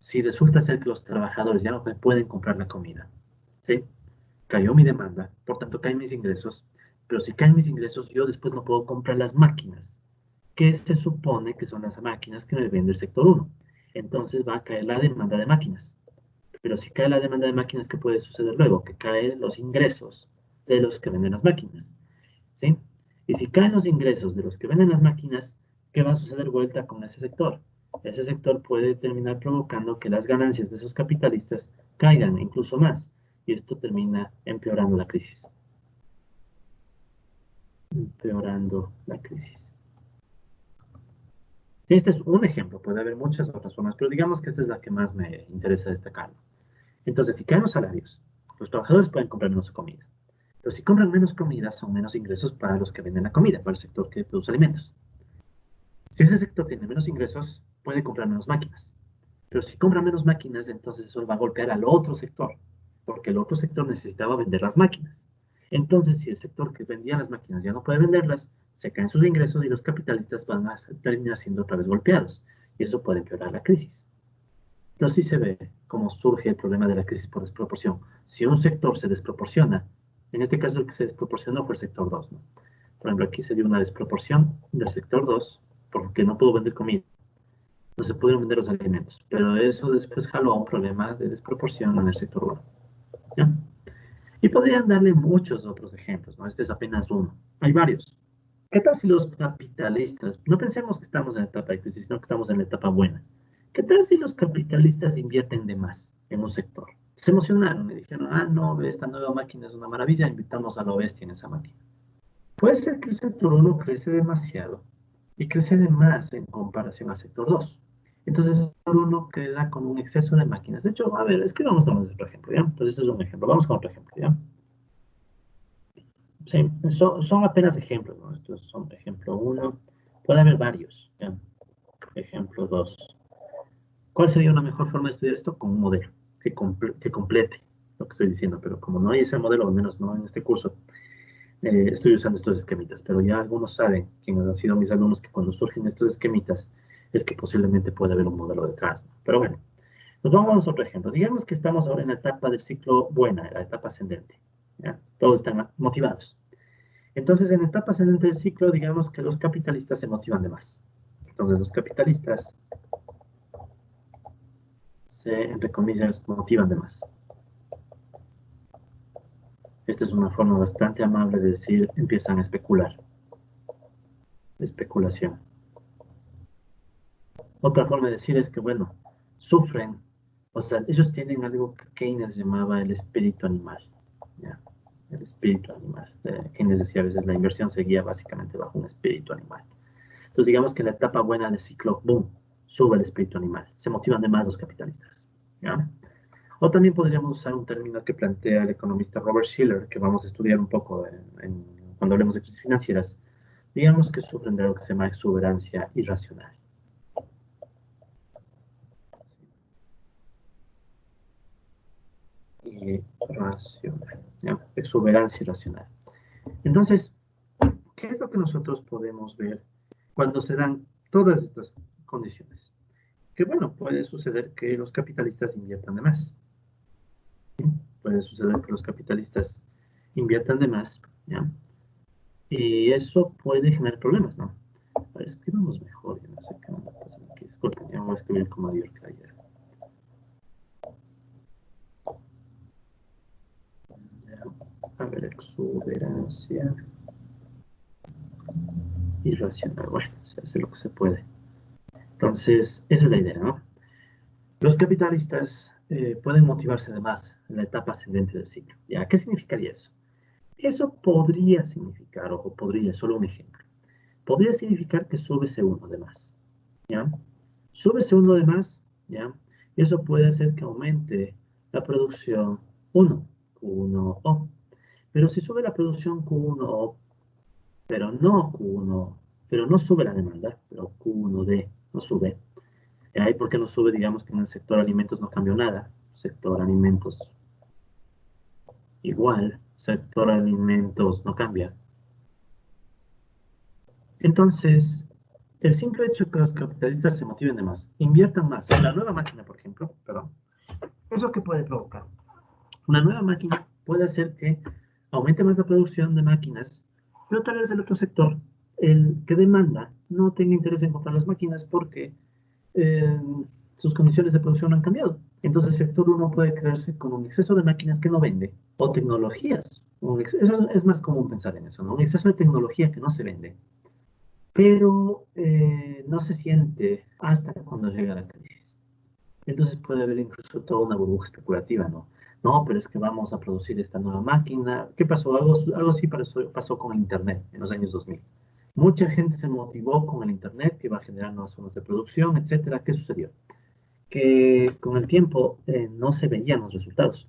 Si resulta ser que los trabajadores ya no pueden comprar la comida, ¿sí? Cayó mi demanda, por tanto caen mis ingresos, pero si caen mis ingresos, yo después no puedo comprar las máquinas, que se supone que son las máquinas que me vende el sector 1. Entonces va a caer la demanda de máquinas. Pero si cae la demanda de máquinas, ¿qué puede suceder luego? Que caen los ingresos de los que venden las máquinas, ¿sí? Y si caen los ingresos de los que venden las máquinas, ¿qué va a suceder vuelta con ese sector? Ese sector puede terminar provocando que las ganancias de esos capitalistas caigan incluso más, y esto termina empeorando la crisis. Empeorando la crisis. Este es un ejemplo, puede haber muchas otras formas, pero digamos que esta es la que más me interesa destacar. Entonces, si caen los salarios, los trabajadores pueden comprar menos comida. Pero si compran menos comida, son menos ingresos para los que venden la comida, para el sector que produce alimentos. Si ese sector tiene menos ingresos, puede comprar menos máquinas. Pero si compra menos máquinas, entonces eso va a golpear al otro sector, porque el otro sector necesitaba vender las máquinas. Entonces, si el sector que vendía las máquinas ya no puede venderlas, se caen sus ingresos y los capitalistas van a terminar siendo otra vez golpeados. Y eso puede empeorar la crisis. Entonces, sí se ve cómo surge el problema de la crisis por desproporción. Si un sector se desproporciona, en este caso el que se desproporcionó fue el sector 2, ¿no? Por ejemplo, aquí se dio una desproporción del sector 2 porque no pudo vender comida, no se pudieron vender los alimentos, pero eso después jaló a un problema de desproporción en el sector 1. ¿Ya? Y podrían darle muchos otros ejemplos, ¿no? Este es apenas uno. Hay varios. ¿Qué tal si los capitalistas, no pensemos que estamos en la etapa de crisis, sino que estamos en la etapa buena? ¿Qué tal si los capitalistas invierten de más en un sector? Se emocionaron y dijeron, ah, no, esta nueva máquina es una maravilla, invitamos a lo bestia en esa máquina. Puede ser que el sector 1 crece demasiado y crece de más en comparación al sector 2. Entonces, el sector 1 queda con un exceso de máquinas. De hecho, a ver, es que vamos a tomar otro ejemplo, ¿ya? Entonces, este es un ejemplo. Vamos con otro ejemplo, ¿ya? Sí, son apenas ejemplos, ¿no? Estos son ejemplo 1. Puede haber varios, ¿ya? Ejemplo 2. ¿Cuál sería una mejor forma de estudiar esto? Con un modelo que complete lo que estoy diciendo, pero como no hay ese modelo, al menos no en este curso, estoy usando estos esquemitas, pero ya algunos saben, quienes han sido mis alumnos, que cuando surgen estos esquemitas es que posiblemente puede haber un modelo detrás, ¿no? Pero bueno, nos vamos a otro ejemplo. Digamos que estamos ahora en la etapa del ciclo buena, la etapa ascendente, ¿ya? Todos están motivados. Entonces, en la etapa ascendente del ciclo, digamos que los capitalistas se motivan de más. Entonces, los capitalistas se, entre comillas, motivan de más. Esta es una forma bastante amable de decir, empiezan a especular. Especulación. Otra forma de decir es que, bueno, sufren, o sea, ellos tienen algo que Keynes llamaba el espíritu animal, ¿ya? El espíritu animal. Keynes decía a veces la inversión se guía básicamente bajo un espíritu animal. Entonces, digamos que en la etapa buena del ciclo, boom, sube el espíritu animal, se motivan de más los capitalistas, ¿ya? O también podríamos usar un término que plantea el economista Robert Shiller, que vamos a estudiar un poco cuando hablemos de crisis financieras. Digamos que sufren de lo que se llama exuberancia irracional. Irracional, ¿ya? Exuberancia irracional. Entonces, ¿qué es lo que nosotros podemos ver cuando se dan todas estas condiciones? Que bueno, puede suceder que los capitalistas inviertan de más. ¿Sí? Puede suceder que los capitalistas inviertan de más, ¿ya? Y eso puede generar problemas, ¿no? A ver, escribamos mejor, yo no sé qué me pasa aquí. Disculpen, ya voy a escribir como ayer que ayer. exuberancia irracional. Bueno, se hace lo que se puede. Entonces, esa es la idea, ¿no? Los capitalistas pueden motivarse además en la etapa ascendente del ciclo. ¿Ya? ¿Qué significaría eso? Eso podría significar, ojo, podría, solo un ejemplo. Podría significar que sube C1 de más, ¿ya? Sube C1 de más, ¿ya? Y eso puede hacer que aumente la producción 1, Q1O. Pero si sube la producción Q1O, pero no sube la demanda, pero Q1D no sube. ¿Y por qué no sube? Digamos que en el sector alimentos no cambió nada. Sector alimentos igual, sector alimentos no cambia. Entonces, el simple hecho de que los capitalistas se motiven de más, inviertan más en la nueva máquina, por ejemplo, perdón, ¿eso qué puede provocar? Una nueva máquina puede hacer que aumente más la producción de máquinas, pero tal vez el otro sector, el que demanda, no tenga interés en comprar las máquinas porque eh, sus condiciones de producción han cambiado. Entonces el sector uno puede quedarse con un exceso de máquinas que no vende o tecnologías. Eso es más común pensar en eso, ¿no? Un exceso de tecnología que no se vende, pero no se siente hasta cuando llega la crisis. Entonces puede haber incluso toda una burbuja especulativa, ¿no? No, pero es que vamos a producir esta nueva máquina. ¿Qué pasó? Algo así pasó con el Internet en los años 2000. Mucha gente se motivó con el Internet que iba a generar nuevas formas de producción, etcétera. ¿Qué sucedió? Que con el tiempo no se veían los resultados.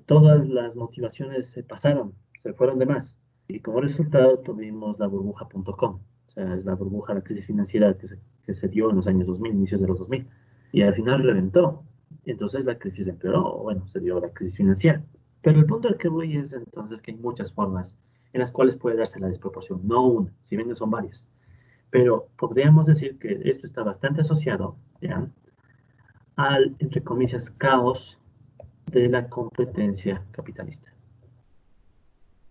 Todas las motivaciones se pasaron, se fueron de más. Y como resultado tuvimos la burbuja.com, o sea, es la burbuja, la crisis financiera que se dio en los años 2000, inicios de los 2000. Y al final reventó. Entonces la crisis empeoró, o bueno, se dio la crisis financiera. Pero el punto al que voy es entonces que hay muchas formas en las cuales puede darse la desproporción, no una, si bien son varias. Pero podríamos decir que esto está bastante asociado, ¿ya?, al, entre comillas, caos de la competencia capitalista.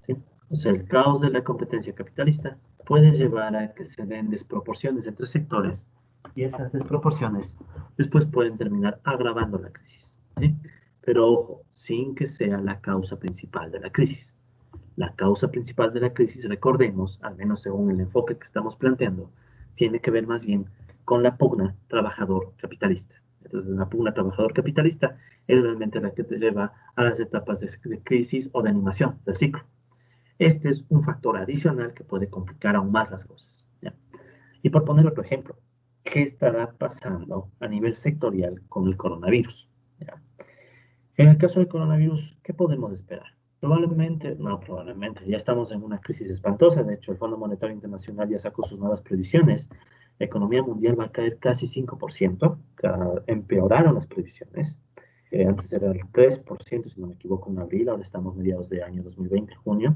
¿Sí? O sea, el caos de la competencia capitalista puede llevar a que se den desproporciones entre sectores y esas desproporciones después pueden terminar agravando la crisis. ¿Sí? Pero ojo, sin que sea la causa principal de la crisis. La causa principal de la crisis, recordemos, al menos según el enfoque que estamos planteando, tiene que ver más bien con la pugna trabajador-capitalista. Entonces, la pugna trabajador-capitalista es realmente la que te lleva a las etapas de crisis o de animación del ciclo. Este es un factor adicional que puede complicar aún más las cosas, ¿ya? Y por poner otro ejemplo, ¿qué estará pasando a nivel sectorial con el coronavirus? ¿Ya? En el caso del coronavirus, ¿qué podemos esperar? Probablemente, ya estamos en una crisis espantosa. De hecho, el Fondo Monetario Internacional ya sacó sus nuevas previsiones. La economía mundial va a caer casi 5%, empeoraron las previsiones. Antes era el 3%, si no me equivoco, en abril, ahora estamos mediados de año 2020, junio.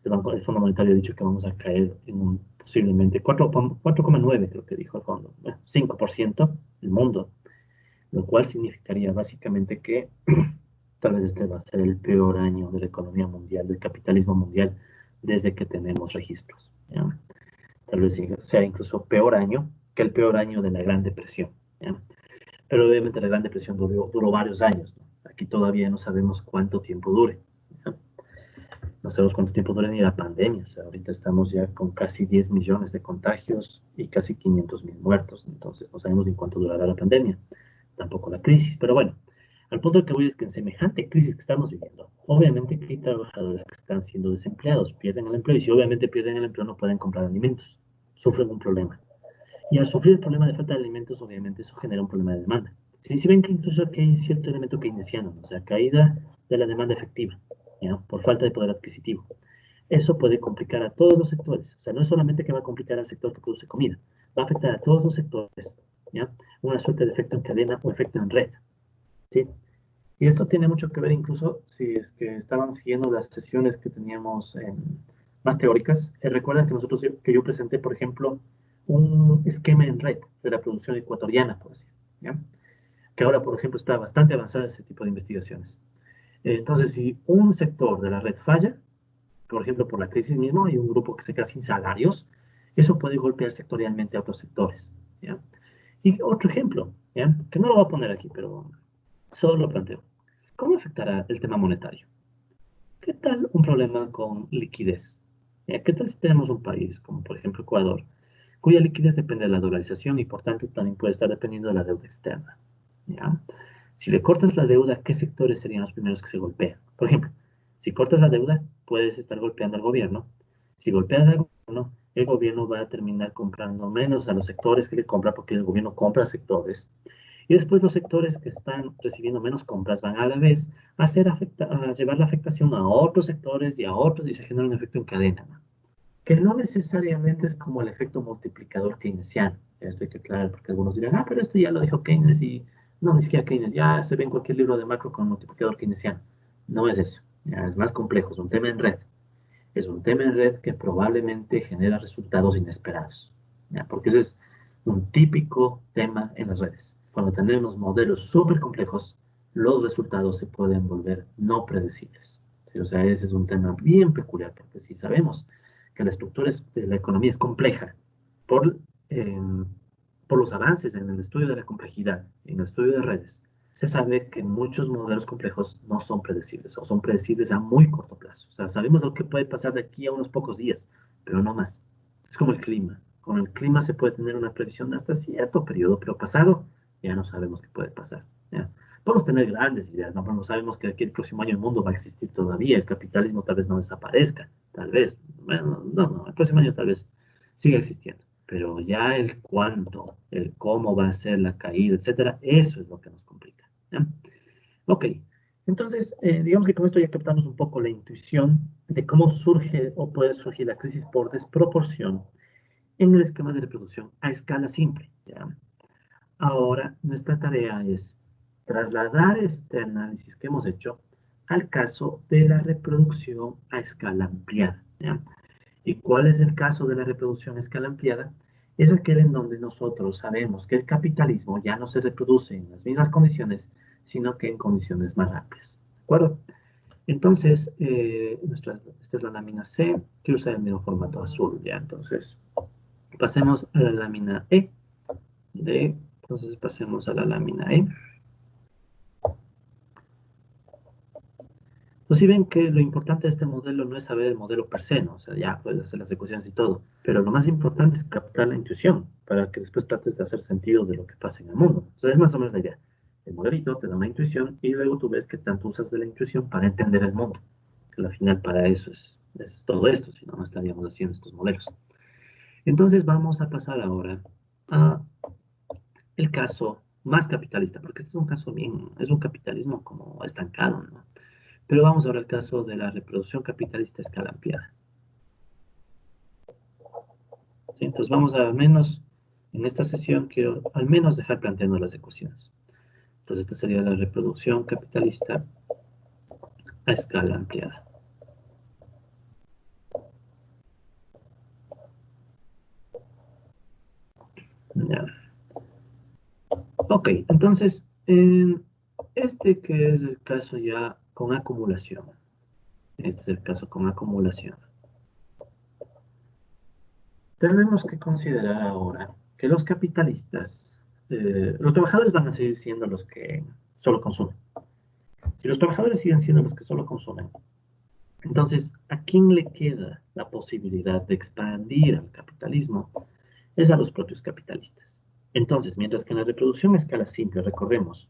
El Fondo Monetario ha dicho que vamos a caer en posiblemente 4,9, creo que dijo el fondo, 5% el mundo, lo cual significaría básicamente que tal vez este va a ser el peor año de la economía mundial, del capitalismo mundial, desde que tenemos registros, ¿ya? Tal vez sea incluso peor año que el peor año de la Gran Depresión, ¿ya? Pero obviamente la Gran Depresión duró varios años, ¿no? Aquí todavía no sabemos cuánto tiempo dure, ¿ya? No sabemos cuánto tiempo dure ni la pandemia. O sea, ahorita estamos ya con casi 10 millones de contagios y casi 500.000 muertos. Entonces no sabemos ni cuánto durará la pandemia, tampoco la crisis. Pero bueno, al punto que voy es que en semejante crisis que estamos viviendo, obviamente que hay trabajadores que están siendo desempleados, pierden el empleo, y si obviamente pierden el empleo no pueden comprar alimentos, sufren un problema. Y al sufrir el problema de falta de alimentos, obviamente eso genera un problema de demanda. Si ven que incluso aquí hay cierto elemento keynesiano, o sea, caída de la demanda efectiva, ¿ya?, por falta de poder adquisitivo. Eso puede complicar a todos los sectores. O sea, no es solamente que va a complicar al sector que produce comida, va a afectar a todos los sectores, ¿ya? Una suerte de efecto en cadena o efecto en red, ¿sí? Y esto tiene mucho que ver incluso si es que estaban siguiendo las sesiones que teníamos más teóricas. Recuerdan que que yo presenté, por ejemplo, un esquema en red de la producción ecuatoriana, por decir, ¿ya?, que ahora, por ejemplo, está bastante avanzado ese tipo de investigaciones. Entonces, si un sector de la red falla, por ejemplo, por la crisis mismo, y un grupo que se queda sin salarios, eso puede golpear sectorialmente a otros sectores, ¿ya? Y otro ejemplo, ¿ya?, que no lo voy a poner aquí, pero solo lo planteo. ¿Cómo afectará el tema monetario? ¿Qué tal un problema con liquidez? ¿Qué tal si tenemos un país como por ejemplo Ecuador, cuya liquidez depende de la dolarización y por tanto también puede estar dependiendo de la deuda externa? ¿Ya? Si le cortas la deuda, ¿qué sectores serían los primeros que se golpean? Por ejemplo, si cortas la deuda, puedes estar golpeando al gobierno. Si golpeas al gobierno, el gobierno va a terminar comprando menos a los sectores que le compra porque el gobierno compra sectores. Y después los sectores que están recibiendo menos compras van a la vez a llevar la afectación a otros sectores y a otros y se genera un efecto en cadena, ¿no? Que no necesariamente es como el efecto multiplicador keynesiano. Esto hay que aclarar porque algunos dirán, ah, pero esto ya lo dijo Keynes y no, ni siquiera Keynes, ya se ve en cualquier libro de macro con multiplicador keynesiano. No es eso, ya es más complejo, es un tema en red. Es un tema en red que probablemente genera resultados inesperados, ¿ya? Porque ese es un típico tema en las redes. Cuando tenemos modelos súper complejos, los resultados se pueden volver no predecibles. ¿Sí? O sea, ese es un tema bien peculiar, porque si sabemos que la estructura de la economía es compleja por, eh, por los avances en el estudio de la complejidad, en el estudio de redes, se sabe que muchos modelos complejos no son predecibles o son predecibles a muy corto plazo. O sea, sabemos lo que puede pasar de aquí a unos pocos días, pero no más. Es como el clima. Con el clima se puede tener una previsión hasta cierto periodo, pero pasado ya no sabemos qué puede pasar. ¿Ya? Podemos tener grandes ideas, ¿no? Pero no sabemos que aquí el próximo año el mundo va a existir todavía, el capitalismo tal vez no desaparezca, tal vez, bueno, no, el próximo año tal vez siga existiendo. Pero ya el cuánto, el cómo va a ser la caída, etcétera, eso es lo que nos complica. ¿Ya? Ok, entonces, digamos que con esto ya captamos un poco la intuición de cómo surge o puede surgir la crisis por desproporción en el esquema de reproducción a escala simple. ¿Ya? Ahora, nuestra tarea es trasladar este análisis que hemos hecho al caso de la reproducción a escala ampliada. ¿Ya? ¿Y cuál es el caso de la reproducción a escala ampliada? Es aquel en donde nosotros sabemos que el capitalismo ya no se reproduce en las mismas condiciones, sino que en condiciones más amplias. ¿De acuerdo? Entonces, esta es la lámina C, que usa el mismo formato azul, ¿ya? Entonces, pasemos a la lámina E. Entonces, pasemos a la lámina E. Pues si ven que lo importante de este modelo no es saber el modelo per se, ¿no? O sea, ya puedes hacer las ecuaciones y todo, pero lo más importante es captar la intuición para que después trates de hacer sentido de lo que pasa en el mundo. Entonces es más o menos la idea. El modelito te da una intuición y luego tú ves que tanto usas de la intuición para entender el mundo. Que al final para eso es todo esto, si no, no estaríamos haciendo estos modelos. Entonces vamos a pasar ahora a el caso más capitalista, porque este es un caso bien, es un capitalismo como estancado, ¿no? Pero vamos ahora al caso de la reproducción capitalista a escala ampliada. ¿Sí? Entonces vamos a, al menos, en esta sesión quiero al menos dejar planteando las ecuaciones. Entonces esta sería la reproducción capitalista a escala ampliada. Ya. Ok, entonces, este que es el caso ya con acumulación. Este es el caso con acumulación. Tenemos que considerar ahora que los capitalistas, los trabajadores van a seguir siendo los que solo consumen. Si los trabajadores siguen siendo los que solo consumen, entonces, ¿a quién le queda la posibilidad de expandir al capitalismo? Es a los propios capitalistas. Entonces, mientras que en la reproducción a escala simple, recordemos,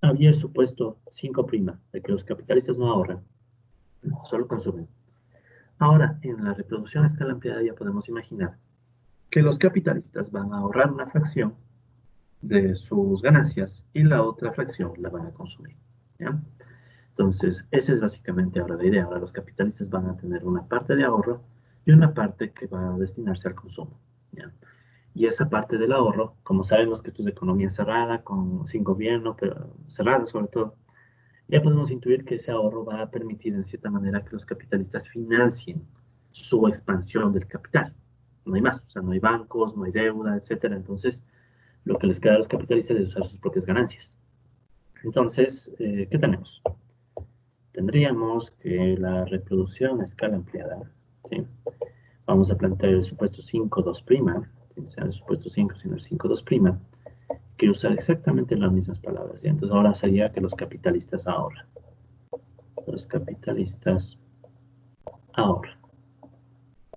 había el supuesto 5' de que los capitalistas no ahorran, solo consumen. Ahora, en la reproducción a escala ampliada ya podemos imaginar que los capitalistas van a ahorrar una fracción de sus ganancias y la otra fracción la van a consumir. ¿Ya? Entonces, esa es básicamente ahora la idea. Ahora los capitalistas van a tener una parte de ahorro y una parte que va a destinarse al consumo. ¿Ya? Y esa parte del ahorro, como sabemos que esto es economía cerrada, sin gobierno, pero cerrada sobre todo, ya podemos intuir que ese ahorro va a permitir en cierta manera que los capitalistas financien su expansión del capital. No hay más, o sea, no hay bancos, no hay deuda, etcétera. Entonces, lo que les queda a los capitalistas es usar sus propias ganancias. Entonces, ¿qué tenemos? Tendríamos que la reproducción a escala ampliada, ¿sí? Vamos a plantear el supuesto 5,2', ¿sí? O sea, el supuesto 5, sino el 5,2', quiero usar exactamente las mismas palabras, ¿sí? Entonces ahora sería que los capitalistas ahorran. Los capitalistas ahorran.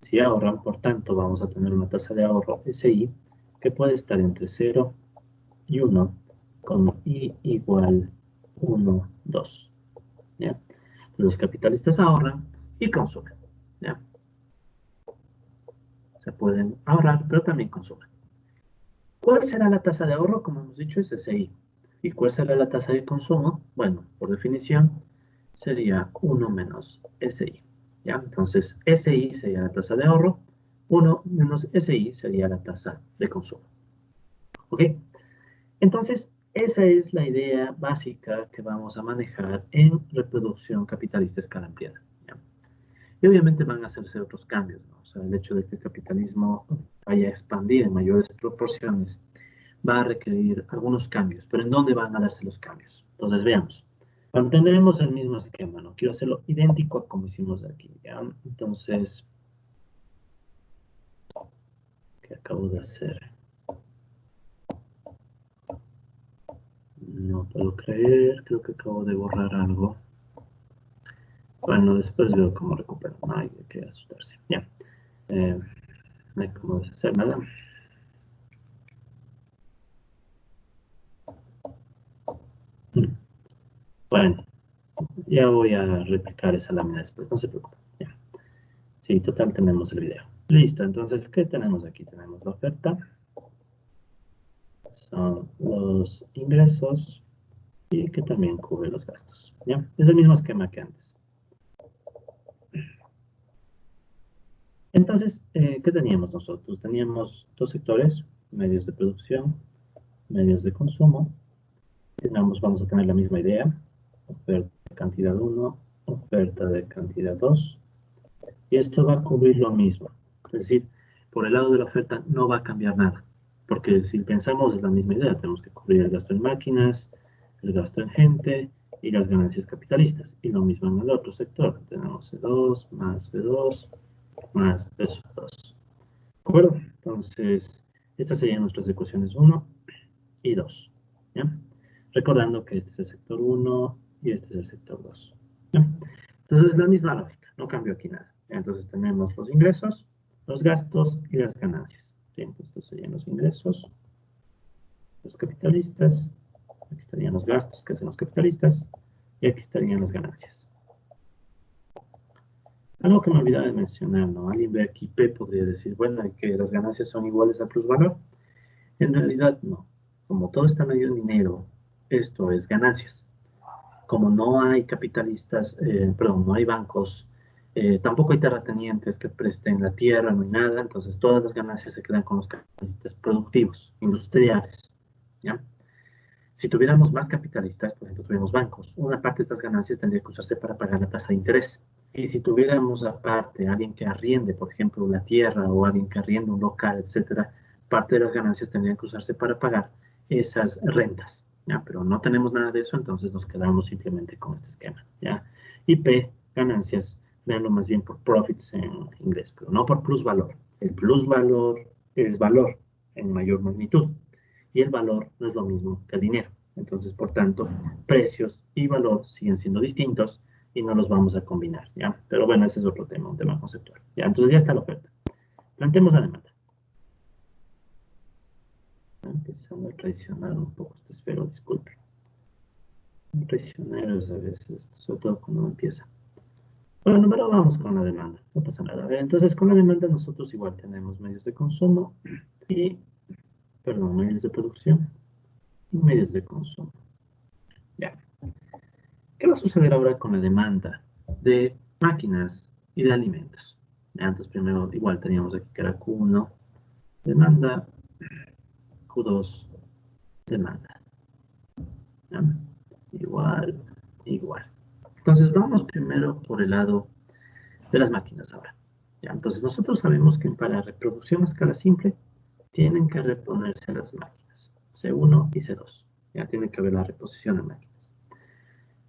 Si ahorran, por tanto, vamos a tener una tasa de ahorro SI que puede estar entre 0 y 1, con I igual 1, 2. ¿Ya? Los capitalistas ahorran y consumen. ¿Ya? Se pueden ahorrar, pero también consumen. ¿Cuál será la tasa de ahorro? Como hemos dicho, es SI. ¿Y cuál será la tasa de consumo? Bueno, por definición, sería 1 menos SI. ¿Ya? Entonces, SI sería la tasa de ahorro, 1 menos SI sería la tasa de consumo. ¿Ok? Entonces, esa es la idea básica que vamos a manejar en reproducción capitalista a escala ampliada. ¿Ya? Y obviamente van a hacerse otros cambios, ¿no? O sea, el hecho de que el capitalismo vaya a expandir en mayores proporciones va a requerir algunos cambios, pero ¿en dónde van a darse los cambios? Entonces, veamos. Mantendremos el mismo esquema, ¿no? Quiero hacerlo idéntico a como hicimos aquí, ¿ya? Entonces, ¿qué acabo de hacer? No puedo creer, creo que acabo de borrar algo. Bueno, después veo cómo recupero, no hay que asustarse. Ya, no hay cómo deshacer nada. Bueno, ya voy a replicar esa lámina después, no se preocupe. Ya. Sí, total, tenemos el video. Listo, entonces, ¿qué tenemos aquí? Tenemos la oferta, son los ingresos y que también cubre los gastos. ¿Ya? Es el mismo esquema que antes. Entonces, ¿qué teníamos nosotros? Teníamos dos sectores, medios de producción, medios de consumo. Vamos a tener la misma idea, oferta de cantidad 1, oferta de cantidad 2, y esto va a cubrir lo mismo. Es decir, por el lado de la oferta no va a cambiar nada, porque si pensamos es la misma idea, tenemos que cubrir el gasto en máquinas, el gasto en gente y las ganancias capitalistas, y lo mismo en el otro sector, tenemos C2 más B2 más B2. ¿De acuerdo? Entonces, estas serían nuestras ecuaciones 1 y 2. ¿Ya? Recordando que este es el sector 1 y este es el sector 2. ¿Ya? Entonces, es la misma lógica, no cambió aquí nada. ¿Ya? Entonces, tenemos los ingresos, los gastos y las ganancias. ¿Sí? Entonces, estos serían los ingresos, los capitalistas, aquí estarían los gastos que hacen los capitalistas y aquí estarían las ganancias. Algo que me olvidaba de mencionar, ¿no? Alguien ve aquí P, podría decir, bueno, que las ganancias son iguales al plusvalor. En realidad, no. Como todo está medido en dinero, esto es ganancias. Como no hay capitalistas, perdón, no hay bancos, tampoco hay terratenientes que presten la tierra, no hay nada, entonces todas las ganancias se quedan con los capitalistas productivos, industriales, ¿ya? Si tuviéramos más capitalistas, por ejemplo, tuviéramos bancos, una parte de estas ganancias tendría que usarse para pagar la tasa de interés. Y si tuviéramos aparte alguien que arriende, por ejemplo, la tierra o alguien que arriende un local, etcétera, parte de las ganancias tendrían que usarse para pagar esas rentas. ¿Ya? Pero no tenemos nada de eso, entonces nos quedamos simplemente con este esquema. ¿Ya? Y P, ganancias, veanlo más bien por profits en inglés, pero no por plusvalor. El plusvalor es valor en mayor magnitud y el valor no es lo mismo que el dinero. Entonces, por tanto, precios y valor siguen siendo distintos y no los vamos a combinar, ¿ya? Pero bueno, ese es otro tema, un tema conceptual. ¿Ya? Entonces ya está la oferta. Planteemos la demanda. Empezando a traicionar un poco este esfero, disculpe. Traicioneros a veces, sobre todo cuando uno empieza. Bueno, pero vamos con la demanda, no pasa nada. A ver, entonces con la demanda nosotros igual tenemos medios de consumo y, perdón, medios de producción y medios de consumo. Ya. ¿Qué va a suceder ahora con la demanda de máquinas y de alimentos? Entonces, primero, igual teníamos aquí que era Q1, demanda, Q2, demanda. ¿Ya? Igual, igual. Entonces, vamos primero por el lado de las máquinas ahora. ¿Ya? Entonces, nosotros sabemos que para reproducción a escala simple tienen que reponerse las máquinas, C1 y C2. Ya tiene que haber la reposición de máquinas.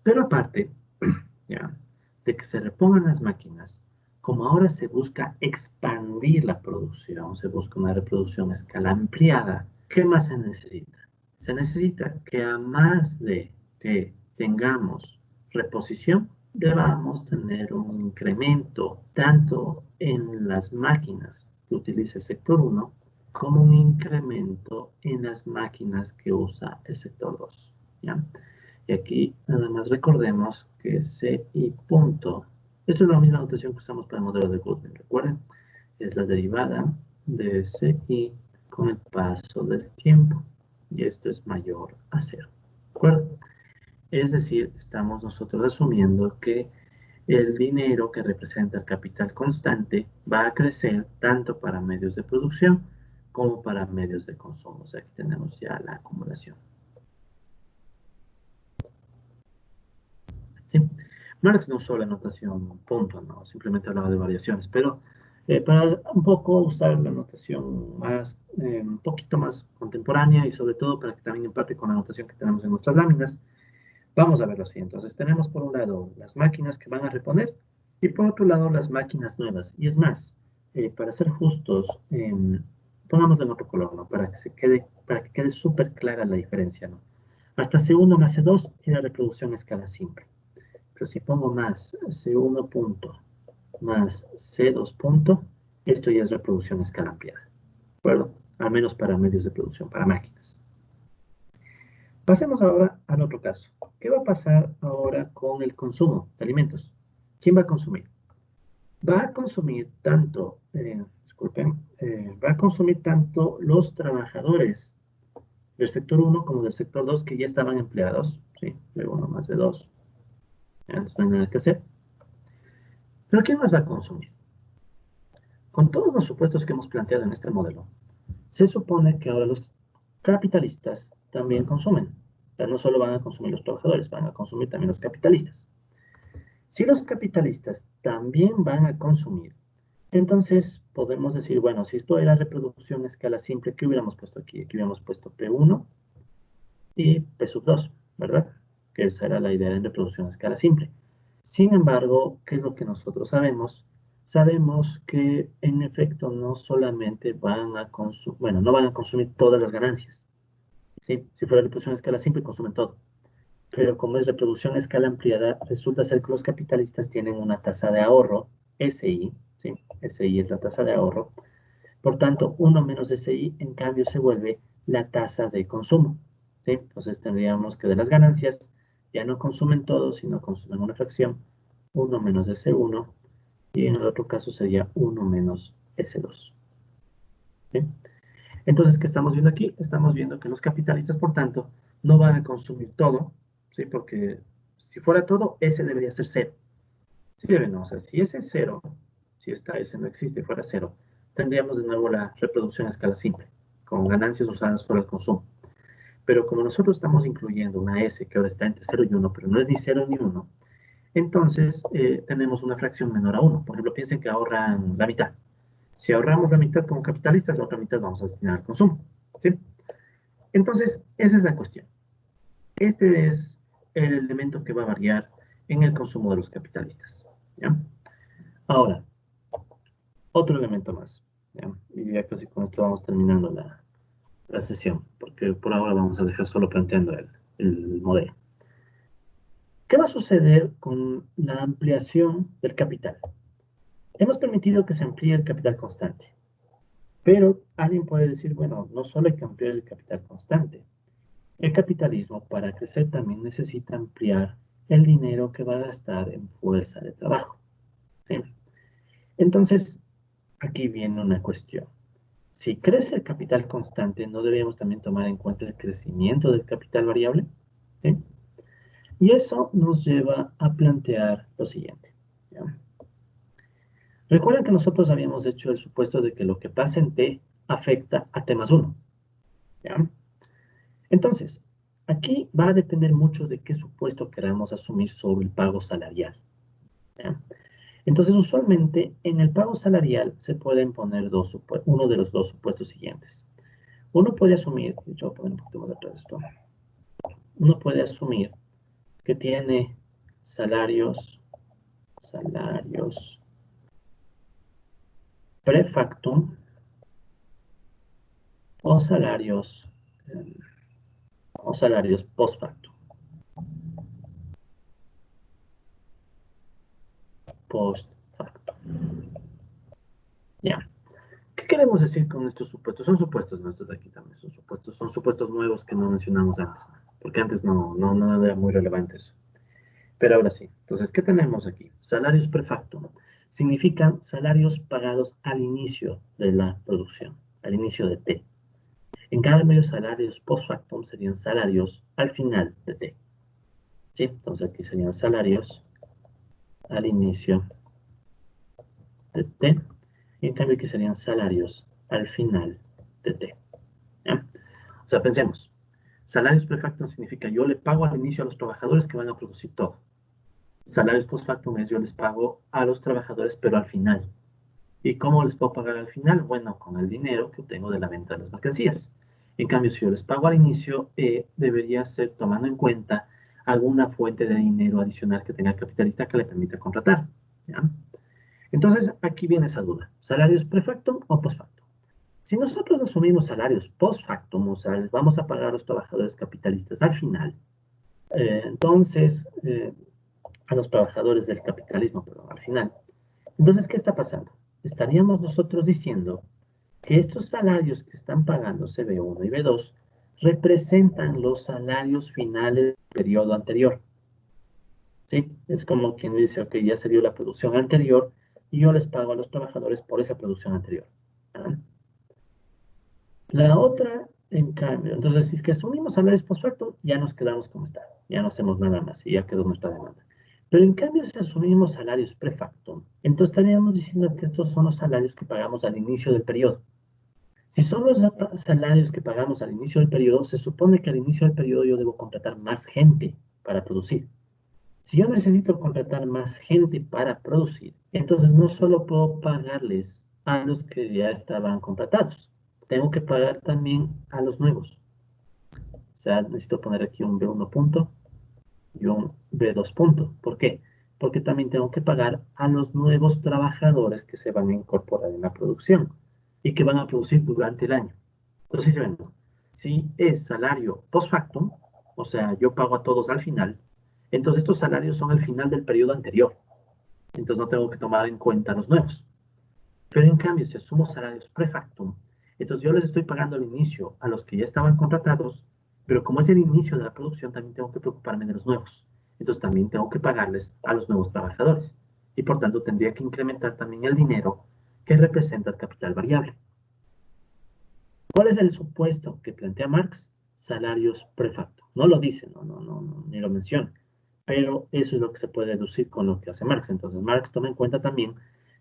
Pero aparte, ¿ya? De que se repongan las máquinas, como ahora se busca expandir la producción, se busca una reproducción a escala ampliada, ¿qué más se necesita? Se necesita que a más de que tengamos reposición, debamos tener un incremento tanto en las máquinas que utiliza el sector 1 como un incremento en las máquinas que usa el sector 2. ¿Ya? Y aquí nada más recordemos que CI punto, esto es la misma notación que usamos para el modelo de Goodwin, recuerden, es la derivada de CI con el paso del tiempo, y esto es mayor a 0, ¿de acuerdo? Es decir, estamos nosotros asumiendo que el dinero que representa el capital constante va a crecer tanto para medios de producción como para medios de consumo. O sea, aquí tenemos ya la acumulación. ¿Sí? Marx no usó la notación punto, no, simplemente hablaba de variaciones, pero para un poco usar la notación más, un poquito más contemporánea y sobre todo para que también empate con la notación que tenemos en nuestras láminas, vamos a verlo así. Entonces tenemos por un lado las máquinas que van a reponer y por otro lado las máquinas nuevas. Y es más, para ser justos, pongámoslo en otro color, ¿no? Para que quede súper clara la diferencia, ¿no? Hasta C1 más C2 era reproducción a escala simple. Pero si pongo más C1 punto más C2 punto, esto ya es reproducción a escala ampliada. ¿De acuerdo? Al menos para medios de producción, para máquinas. Pasemos ahora al otro caso. ¿Qué va a pasar ahora con el consumo de alimentos? ¿Quién va a consumir? Va a consumir tanto, va a consumir tanto los trabajadores del sector 1 como del sector 2 que ya estaban empleados. ¿Sí? B1 más B2. Ya no hay nada que hacer. Pero ¿quién más va a consumir? Con todos los supuestos que hemos planteado en este modelo, se supone que ahora los capitalistas también consumen. O sea, no solo van a consumir los trabajadores, van a consumir también los capitalistas. Si los capitalistas también van a consumir, entonces podemos decir, bueno, si esto era reproducción a escala simple, ¿qué hubiéramos puesto aquí? Aquí hubiéramos puesto P1 y P sub 2, ¿verdad? Que esa era la idea de reproducción a escala simple. Sin embargo, ¿qué es lo que nosotros sabemos? Sabemos que en efecto no solamente van a consumir, bueno, no van a consumir todas las ganancias. ¿Sí? Si fuera reproducción a escala simple, consumen todo. Pero como es reproducción a escala ampliada, resulta ser que los capitalistas tienen una tasa de ahorro, SI, ¿sí? SI es la tasa de ahorro. Por tanto, 1 menos SI, en cambio, se vuelve la tasa de consumo. ¿Sí? Entonces tendríamos que de las ganancias ya no consumen todo, sino consumen una fracción, 1 menos S1, y en el otro caso sería 1 menos S2. ¿Sí? Entonces, ¿qué estamos viendo aquí? Estamos viendo que los capitalistas, por tanto, no van a consumir todo, ¿sí? Porque si fuera todo, ese debería ser cero. Sí, no, o sea, si ese es cero, si esta S no existe, fuera cero, tendríamos de nuevo la reproducción a escala simple, con ganancias usadas por el consumo. Pero como nosotros estamos incluyendo una S que ahora está entre 0 y 1, pero no es ni 0 ni 1, entonces tenemos una fracción menor a 1. Por ejemplo, piensen que ahorran la mitad. Si ahorramos la mitad como capitalistas, la otra mitad vamos a destinar al consumo. ¿Sí? Entonces, esa es la cuestión. Este es el elemento que va a variar en el consumo de los capitalistas. ¿Ya? Ahora, otro elemento más. ¿Ya? Y ya casi con esto vamos terminando la sesión, porque por ahora vamos a dejar solo planteando el modelo. ¿Qué va a suceder con la ampliación del capital? Hemos permitido que se amplíe el capital constante, pero alguien puede decir, bueno, no solo hay que ampliar el capital constante. El capitalismo, para crecer, también necesita ampliar el dinero que va a gastar en fuerza de trabajo. ¿Sí? Entonces, aquí viene una cuestión. Si crece el capital constante, ¿no deberíamos también tomar en cuenta el crecimiento del capital variable? ¿Sí? Y eso nos lleva a plantear lo siguiente. ¿Ya? Recuerden que nosotros habíamos hecho el supuesto de que lo que pasa en T afecta a T más 1. ¿Ya? Entonces, aquí va a depender mucho de qué supuesto queramos asumir sobre el pago salarial. ¿Ya? Entonces, usualmente en el pago salarial se pueden poner uno de los dos supuestos siguientes. Uno puede asumir, yo voy a poner un poquito más atrás de esto, uno puede asumir que tiene salarios prefactum o eh, salarios post factum. post facto. Ya. ¿Qué queremos decir con estos supuestos? Son supuestos nuestros de aquí también, son supuestos nuevos que no mencionamos antes, porque antes no era muy relevante eso. Pero ahora sí. Entonces, ¿qué tenemos aquí? Salarios prefactum significan salarios pagados al inicio de la producción, al inicio de T. En cambio, salarios post factum serían salarios al final de T. ¿Sí? Entonces, aquí serían salarios al inicio de T. Y en cambio, aquí serían salarios al final de T. ¿Ya? O sea, pensemos. Salarios prefactum significa yo le pago al inicio a los trabajadores que van a producir todo. Salarios post factum es yo les pago a los trabajadores, pero al final. ¿Y cómo les puedo pagar al final? Bueno, con el dinero que obtengo de la venta de las mercancías. En cambio, si yo les pago al inicio, debería ser tomando en cuenta alguna fuente de dinero adicional que tenga el capitalista que le permita contratar. ¿Ya? Entonces, aquí viene esa duda. ¿Salarios prefactum o post factum? Si nosotros asumimos salarios post factum, o sea, les vamos a pagar a los trabajadores capitalistas al final, entonces, a los trabajadores del capitalismo, perdón, al final. Entonces, ¿qué está pasando? Estaríamos nosotros diciendo que estos salarios que están pagándose B1 y B2 representan los salarios finales del periodo anterior. ¿Sí? Es como quien dice, ok, ya se dio la producción anterior y yo les pago a los trabajadores por esa producción anterior. ¿Ah? La otra, en cambio, entonces, si es que asumimos salarios post factum, ya nos quedamos como está, ya no hacemos nada más y ya quedó nuestra demanda. Pero en cambio, si asumimos salarios pre factum, entonces estaríamos diciendo que estos son los salarios que pagamos al inicio del periodo. Si son los salarios que pagamos al inicio del periodo, se supone que al inicio del periodo yo debo contratar más gente para producir. Si yo necesito contratar más gente para producir, entonces no solo puedo pagarles a los que ya estaban contratados, tengo que pagar también a los nuevos. O sea, necesito poner aquí un B1 punto y un B2 punto. ¿Por qué? Porque también tengo que pagar a los nuevos trabajadores que se van a incorporar en la producción y que van a producir durante el año. Entonces, si es salario post factum, o sea, yo pago a todos al final, entonces estos salarios son al final del periodo anterior. Entonces no tengo que tomar en cuenta los nuevos. Pero en cambio, si asumo salarios pre factum, entonces yo les estoy pagando al inicio a los que ya estaban contratados, pero como es el inicio de la producción, también tengo que preocuparme de los nuevos. Entonces también tengo que pagarles a los nuevos trabajadores. Y por tanto tendría que incrementar también el dinero que representa el capital variable. ¿Cuál es el supuesto que plantea Marx? Salarios pre factum. No lo dice, ni lo menciona. Pero eso es lo que se puede deducir con lo que hace Marx. Entonces Marx toma en cuenta también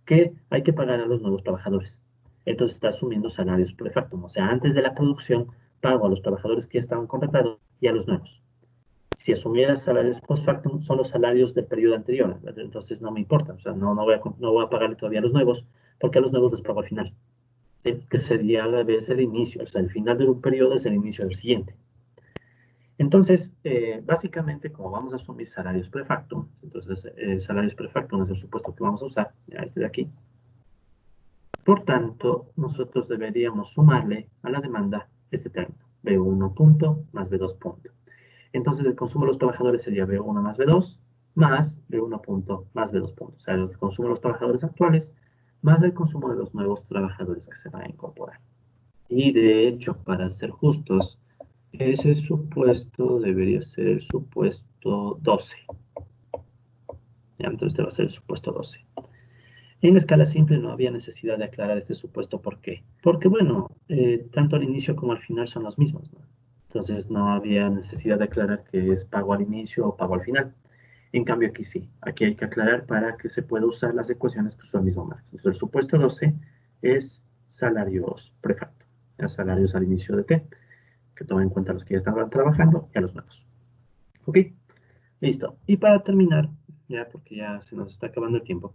que hay que pagar a los nuevos trabajadores. Entonces está asumiendo salarios pre factum. O sea, antes de la producción pago a los trabajadores que ya estaban contratados y a los nuevos. Si asumiera salarios post factum, son los salarios del periodo anterior. Entonces no me importa. O sea, no voy a pagarle todavía a los nuevos, porque a los nuevos les pago al final. ¿Sí? Que sería a la vez el inicio. O sea, el final de un periodo es el inicio del siguiente. Entonces, básicamente, como vamos a asumir salarios pre factum, entonces salarios pre factum es el supuesto que vamos a usar, ya este de aquí. Por tanto, nosotros deberíamos sumarle a la demanda este término, B1 punto más B2 punto. Entonces, el consumo de los trabajadores sería B1 más B2 más B1 punto más B2 punto. O sea, el consumo de los trabajadores actuales más el consumo de los nuevos trabajadores que se van a incorporar. Y de hecho, para ser justos, ese supuesto debería ser el supuesto 12. Ya, entonces este va a ser el supuesto 12. En escala simple no había necesidad de aclarar este supuesto. ¿Por qué? Porque, bueno, tanto al inicio como al final son los mismos, ¿no? Entonces no había necesidad de aclarar que es pago al inicio o pago al final. En cambio aquí sí. Aquí hay que aclarar para que se pueda usar las ecuaciones que usó el mismo Marx. Entonces el supuesto 12 es salarios prefacto. Salarios al inicio de T, que toma en cuenta a los que ya estaban trabajando y a los nuevos. ¿Ok? Listo. Y para terminar, ya porque ya se nos está acabando el tiempo,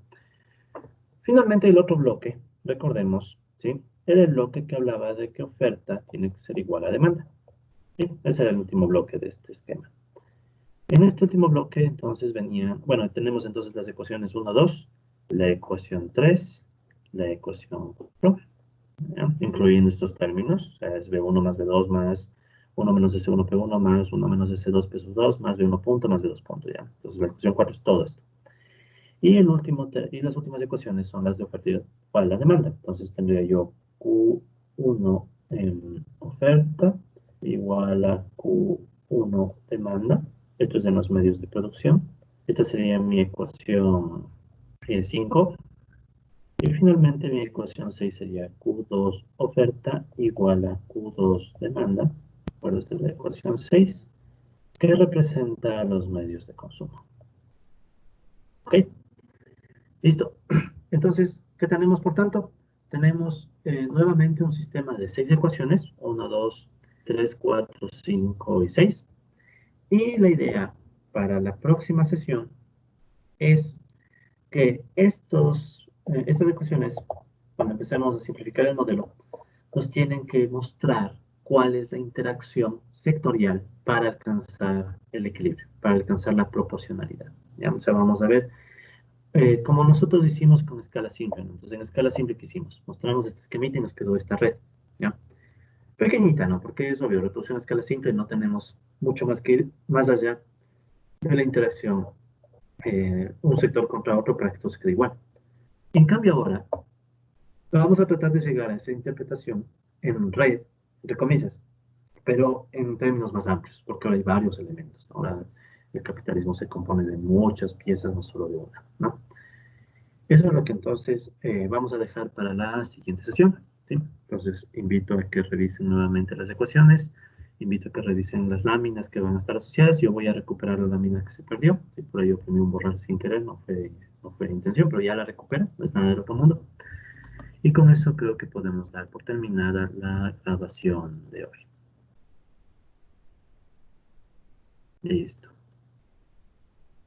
finalmente el otro bloque, recordemos, ¿sí? Era el bloque que hablaba de que oferta tiene que ser igual a demanda. ¿Sí? Ese era el último bloque de este esquema. En este último bloque, entonces venía, bueno, tenemos entonces las ecuaciones 1, 2, la ecuación 3, la ecuación 4, ¿ya? Incluyendo estos términos, o sea, es B1 más B2 más 1 menos S1 P1 más 1 menos S2 P2 más B1 punto más B2 punto, ¿ya? Entonces la ecuación 4 es todo esto. Y, y las últimas ecuaciones son las de oferta igual a la demanda. Entonces tendría yo Q1 en oferta igual a Q1 demanda. Esto es de los medios de producción. Esta sería mi ecuación 5. Y finalmente mi ecuación 6 sería Q2 oferta igual a Q2 demanda. Bueno, esta es la ecuación 6, que representa los medios de consumo. ¿Ok? Listo. Entonces, ¿qué tenemos por tanto? Tenemos nuevamente un sistema de 6 ecuaciones, 1, 2, 3, 4, 5 y 6. Y la idea para la próxima sesión es que estas ecuaciones, cuando empecemos a simplificar el modelo, nos tienen que mostrar cuál es la interacción sectorial para alcanzar el equilibrio, para alcanzar la proporcionalidad. ¿Ya? O sea, vamos a ver, como nosotros hicimos con escala simple, ¿no? Entonces, en escala simple, ¿qué hicimos? Mostramos este esquemita y nos quedó esta red, ¿ya? Pequeñita, ¿no? Porque es obvio, reproducción a escala simple, no tenemos mucho más que ir más allá de la interacción un sector contra otro para que todo se quede igual. En cambio ahora, vamos a tratar de llegar a esa interpretación en red, entre comillas, pero en términos más amplios, porque ahora hay varios elementos. Ahora el capitalismo se compone de muchas piezas, no solo de una, ¿no? Eso es lo que entonces vamos a dejar para la siguiente sesión, ¿sí? Entonces invito a que revisen nuevamente las ecuaciones, invito a que revisen las láminas que van a estar asociadas. Yo voy a recuperar la lámina que se perdió, ¿sí? Por ahí oprimí un borrar sin querer, no fue intención, pero ya la recupero, no es nada del otro mundo. Y con eso creo que podemos dar por terminada la grabación de hoy. Listo.